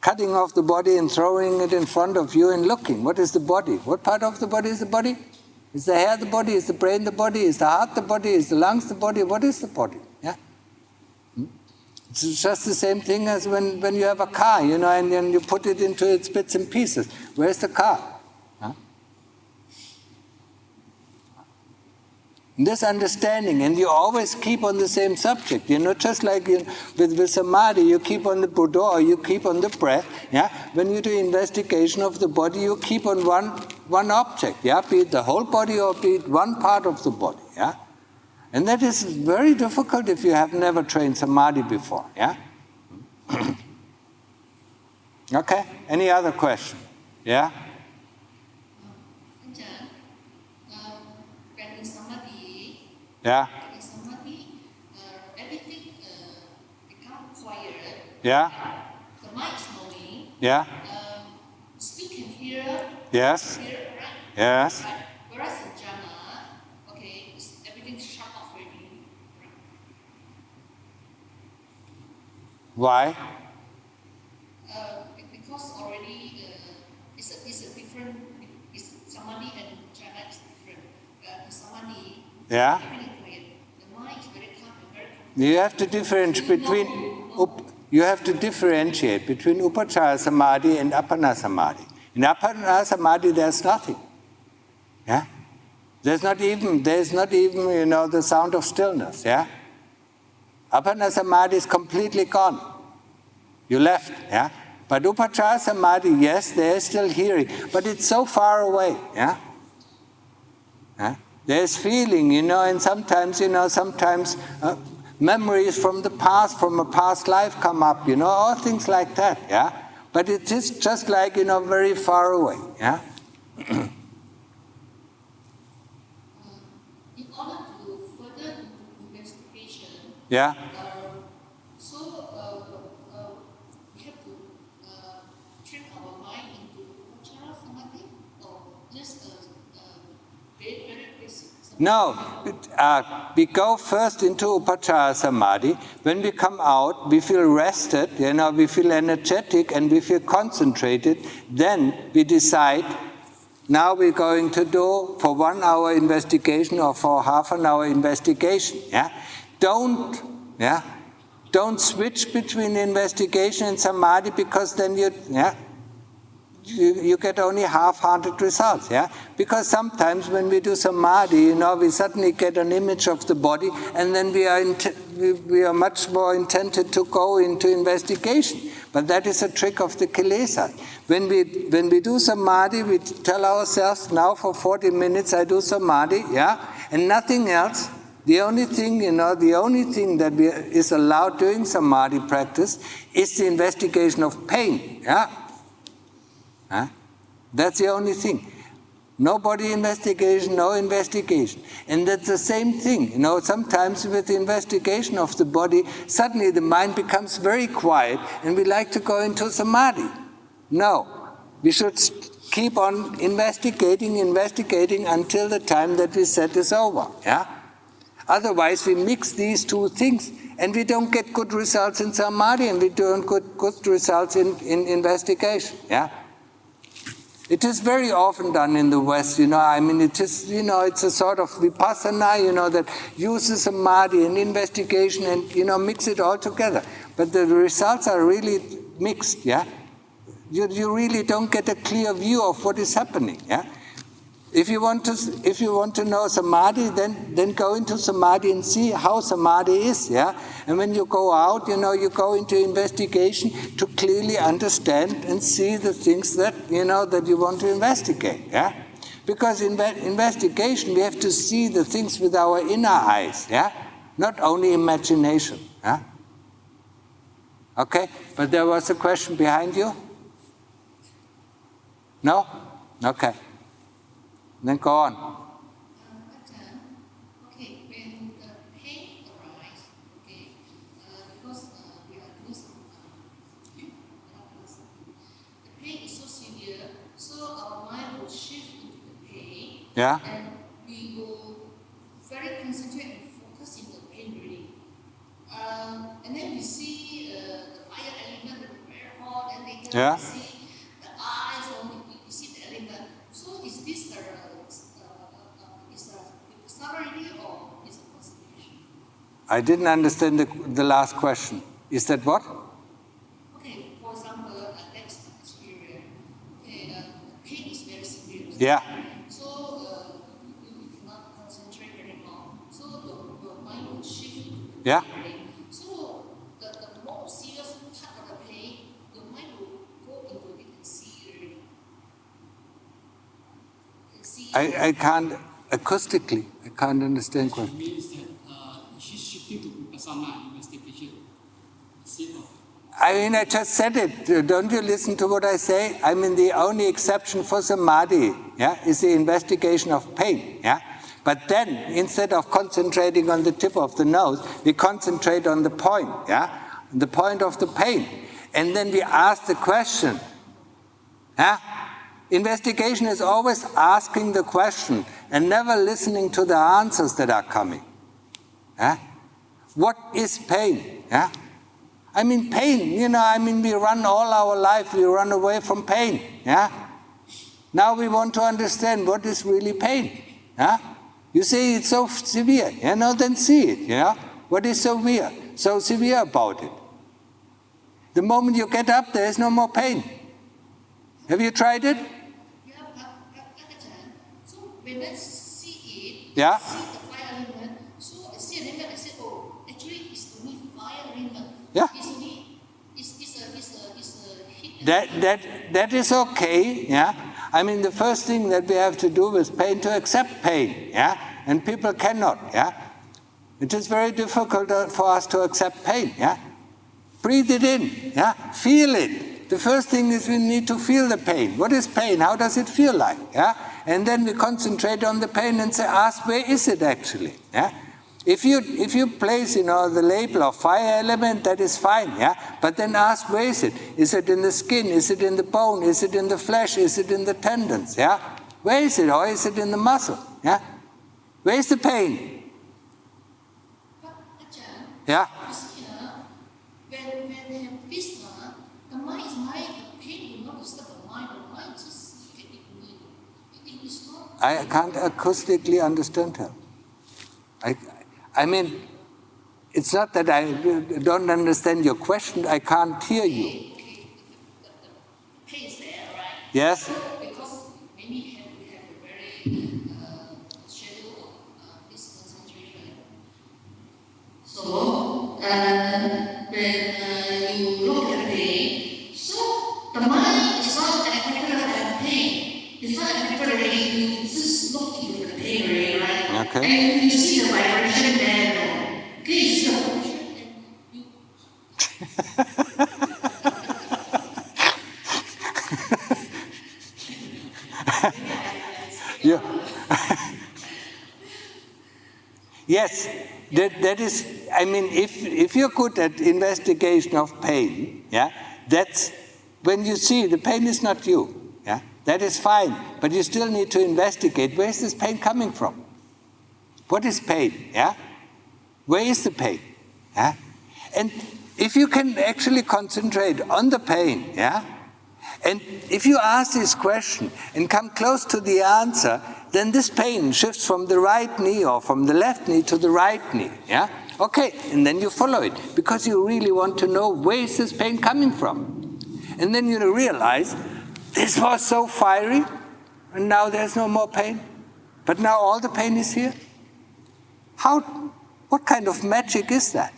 Cutting off the body and throwing it in front of you and looking. What is the body? What part of the body is the body? Is the hair the body? Is the brain the body? Is the heart the body? Is the lungs the body? What is the body? Yeah? It's just the same thing as when you have a car, and then you put it into its bits and pieces. Where's the car? This understanding, and you always keep on the same subject, just like with Samadhi, you keep on the Buddha, or you keep on the breath, yeah? When you do investigation of the body, you keep on one object, yeah? Be it the whole body or be it one part of the body, yeah? And that is very difficult if you have never trained Samadhi before, yeah? Okay, any other question? Yeah? Yeah. In Samadhi, everything becomes quiet. Yeah. The mind is moving. Yeah. Still can hear. Yes. Hear, right? Yes. Right. Whereas in Dhamma, everything's shut off already. Right? Why? Because already it's a different. Samadhi and jhana is different. In Samadhi. Yeah. The mind is very calm and very comfortable. You have to differentiate between Upachara Samadhi and Appana Samadhi. In Appana Samadhi, there's nothing. Yeah? There's not even the sound of stillness. Yeah? Appana Samadhi is completely gone. You left. Yeah? But Upachara Samadhi, yes, there is still hearing, but it's so far away. Yeah? Yeah? There's feeling, and sometimes memories from the past, from a past life come up, all things like that, yeah? But it is just like, very far away, yeah? In order to further investigation, Yeah? we have to train our mind into Upachara Samadhi, or just very basic. No, we go first into Upachara Samadhi. When we come out, we feel rested, we feel energetic and we feel concentrated. Then we decide, now we're going to do for 1 hour investigation or for half an hour investigation. Yeah? Don't switch between investigation and Samadhi, because then you get only half-hearted results, yeah? Because sometimes when we do Samadhi, we suddenly get an image of the body, and then we are much more intended to go into investigation. But that is a trick of the kilesas. When we do Samadhi, we tell ourselves, now for 40 minutes I do Samadhi, yeah? And nothing else. The only thing, the only thing that is allowed during Samadhi practice is the investigation of pain. Yeah? Huh? That's the only thing. No body investigation, no investigation. And that's the same thing. Sometimes with the investigation of the body, suddenly the mind becomes very quiet and we like to go into Samadhi. No. We should keep on investigating until the time that we said is over. Yeah? Otherwise, we mix these two things and we don't get good results in Samadhi and we don't get good results in investigation. Yeah? It is very often done in the West, it is, it's a sort of vipassana, that uses Samadhi and investigation and, mix it all together. But the results are really mixed, yeah? You really don't get a clear view of what is happening, yeah? If you want to know Samadhi, then go into Samadhi and see how Samadhi is, yeah? And when you go out, you go into investigation to clearly understand and see the things that, that you want to investigate, yeah? Because in investigation, we have to see the things with our inner eyes, yeah? Not only imagination, yeah? Okay, but there was a question behind you? No? Okay. Then go on. Okay, when the pain arises, because we are doing some, the pain is so severe, so our mind will shift into the pain, Yeah. and we will very concentrate and focus in the pain relief. And then we see the fire element very hot, and they can see the eyes, or we see the element. So is this Samadhi or is it concentration? I didn't understand the last question. Is that what? Okay, for example, next experience, pain is very severe. Yeah. So you cannot concentrate anymore. So your mind will shift. Yeah. So the most serious part of the pain, your mind will go into it and see it. I can't, acoustically, I can't understand It question. means that she's shifting to vipassana investigation. I just said it. Don't you listen to what I say? The only exception for Samadhi, yeah, is the investigation of pain, yeah? But then, instead of concentrating on the tip of the nose, we concentrate on the point, yeah? The point of the pain. And then we ask the question, yeah? Investigation is always asking the question and never listening to the answers that are coming. Yeah? What is pain? Yeah? Pain, we run all our life, we run away from pain. Yeah? Now we want to understand what is really pain. Yeah? You say it's so severe, then see it. What is so severe about it? The moment you get up, there is no more pain. Have you tried it? Yeah, so when I see it, Yeah. see the fire element, so I see an element, I say, oh, actually it's only fire element. Yeah. It's only, it's a heat. That is okay, yeah. The first thing that we have to do with pain, to accept pain, yeah. And people cannot, yeah. It is very difficult for us to accept pain, yeah. Breathe it in, yeah. Feel it. The first thing is we need to feel the pain. What is pain? How does it feel like? Yeah? And then we concentrate on the pain and ask, where is it actually? Yeah? If you place, the label of fire element, that is fine. Yeah? But then ask, where is it? Is it in the skin? Is it in the bone? Is it in the flesh? Is it in the tendons? Yeah? Where is it? Or is it in the muscle? Yeah? Where is the pain? But Ajahn, Yeah? you see, when they have this, the mind is like the pain will not disturb the mind. The mind just get it is not. I can't acoustically understand her. It's not that I don't understand your question, I can't hear you. Okay. The pain is there, right? Yes? Because maybe we have a very schedule of this concentration. So, when you look at pain, so the mind is not affected by pain. It's not affected already. You just look into the pain. pain area, right? Okay. And you see the vibration there. Okay, you see the vibration and you... Yeah. Yes, that is, I mean, if you're good at investigation of pain, yeah, that's when you see the pain is not you, yeah, that is fine, but you still need to investigate, where is this pain coming from? What is pain, yeah? Where is the pain, yeah? And if you can actually concentrate on the pain, yeah, and if you ask this question and come close to the answer, then this pain shifts from the right knee or from the left knee to the right knee, yeah? Okay, and then you follow it, because you really want to know where is this pain coming from. And then you realize, this was so fiery, and now there's no more pain, but now all the pain is here. What kind of magic is that?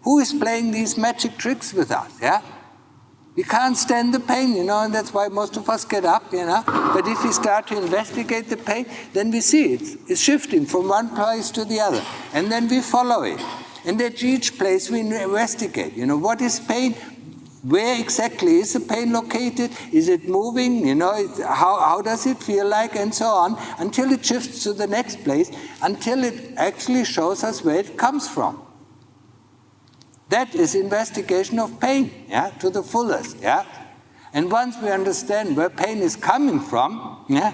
Who is playing these magic tricks with us, yeah? We can't stand the pain, and that's why most of us get up, But if we start to investigate the pain, then we see it's shifting from one place to the other. And then we follow it. And at each place we investigate, what is pain? Where exactly is the pain located? Is it moving? How does it feel like? And so on, until it shifts to the next place, until it actually shows us where it comes from. That is investigation of pain, yeah, to the fullest, yeah. And once we understand where pain is coming from, yeah,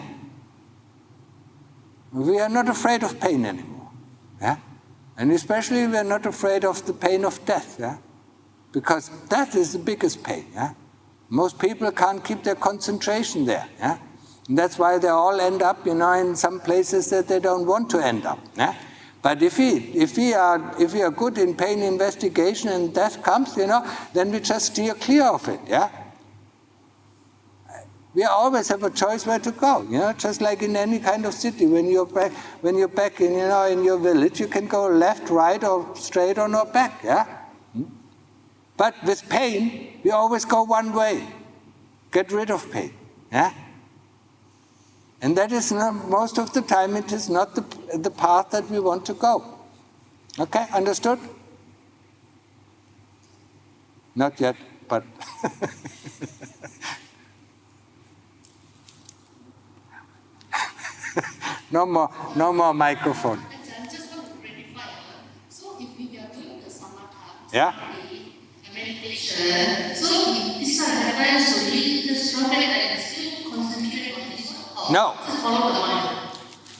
we are not afraid of pain anymore, yeah. And especially we are not afraid of the pain of death, yeah, because that is the biggest pain, yeah. Most people can't keep their concentration there, yeah. And that's why they all end up, in some places that they don't want to end up, yeah. But if we are good in pain investigation and death comes, then we just steer clear of it, yeah? We always have a choice where to go, just like in any kind of city. When you're back in, in your village, you can go left, right, or straight or no back, yeah? But with pain, we always go one way. Get rid of pain, yeah? And that is not, most of the time, it is not the path that we want to go. Okay, understood? Not yet, but... No more microphone. I just want to clarify. So if we are doing the samatha, Yeah? meditation, so this happens to be just stop it and still concentrate on this one? No. Just follow the mind.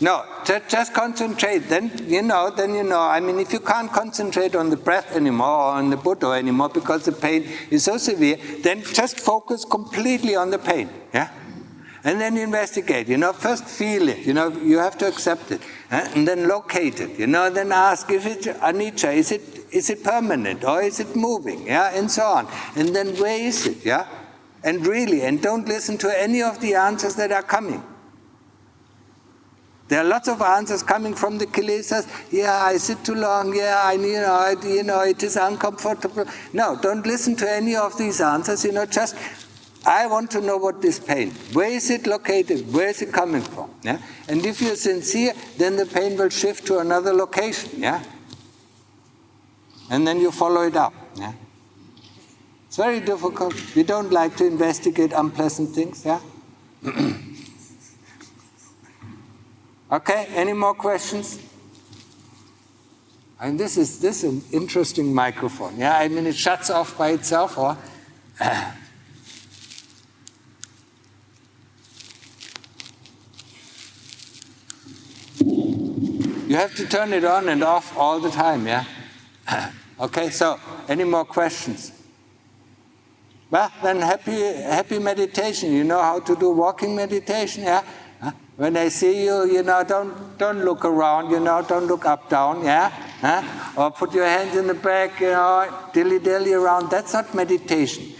No, just concentrate. Then I mean, if you can't concentrate on the breath anymore or on the Buddha anymore because the pain is so severe, then just focus completely on the pain, yeah? And then investigate, first feel it, you have to accept it, and then locate it, then ask if it's anicca, is it permanent or is it moving, yeah, and so on. And then where is it, yeah? And don't listen to any of the answers that are coming. There are lots of answers coming from the kilesas. Yeah, I sit too long. Yeah, it is uncomfortable. No, don't listen to any of these answers. Just I want to know what this pain. Where is it located? Where is it coming from? Yeah, and if you're sincere, then the pain will shift to another location. Yeah, and then you follow it up. Yeah, it's very difficult. We don't like to investigate unpleasant things. Yeah. Okay, any more questions? And this is an interesting microphone. Yeah, I mean it shuts off by itself, or you have to turn it on and off all the time. Yeah. Okay, so any more questions? Well, then happy meditation. You know how to do walking meditation, yeah? When I see you, don't look around, don't look up, down, yeah? Or put your hands in the back, dilly-dally around. That's not meditation.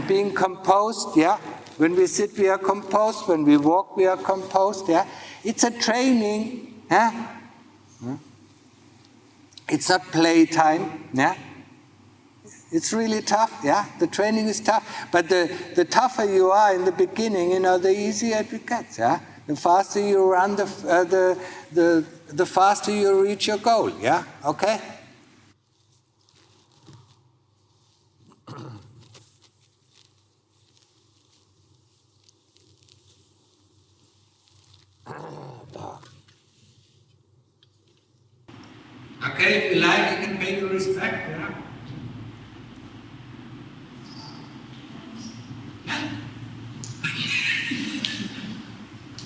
Being composed, yeah? When we sit, we are composed. When we walk, we are composed, yeah? It's a training, yeah? It's not playtime, yeah? It's really tough, yeah? The training is tough. But the tougher you are in the beginning, the easier it gets, yeah? The faster you run, the faster you reach your goal, yeah? Okay? Okay, if you like, you can pay your respect, yeah?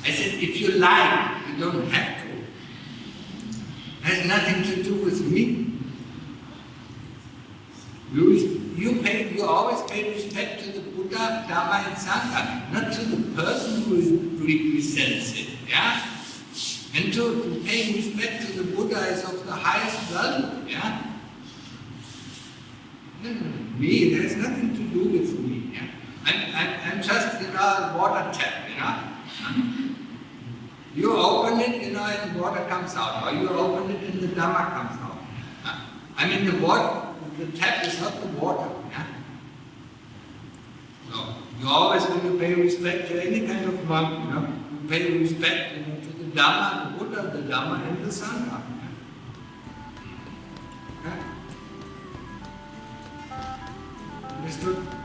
I said, if you like, you don't have to. It has nothing to do with me. You always pay respect to the Buddha, Dhamma and Sangha, not to the person who represents it, yeah? And to pay respect to the Buddha is of the highest value, yeah? Me, it has nothing to do with me, yeah? I'm just, a water tap, You open it, and water comes out, or you open it and the Dhamma comes out. I mean, the tap is not the water, yeah? So, you always, when you pay respect to any kind of monk, you pay respect to the Dhamma, the Buddha, the Dhamma, and the Sangha. Okay? Understood?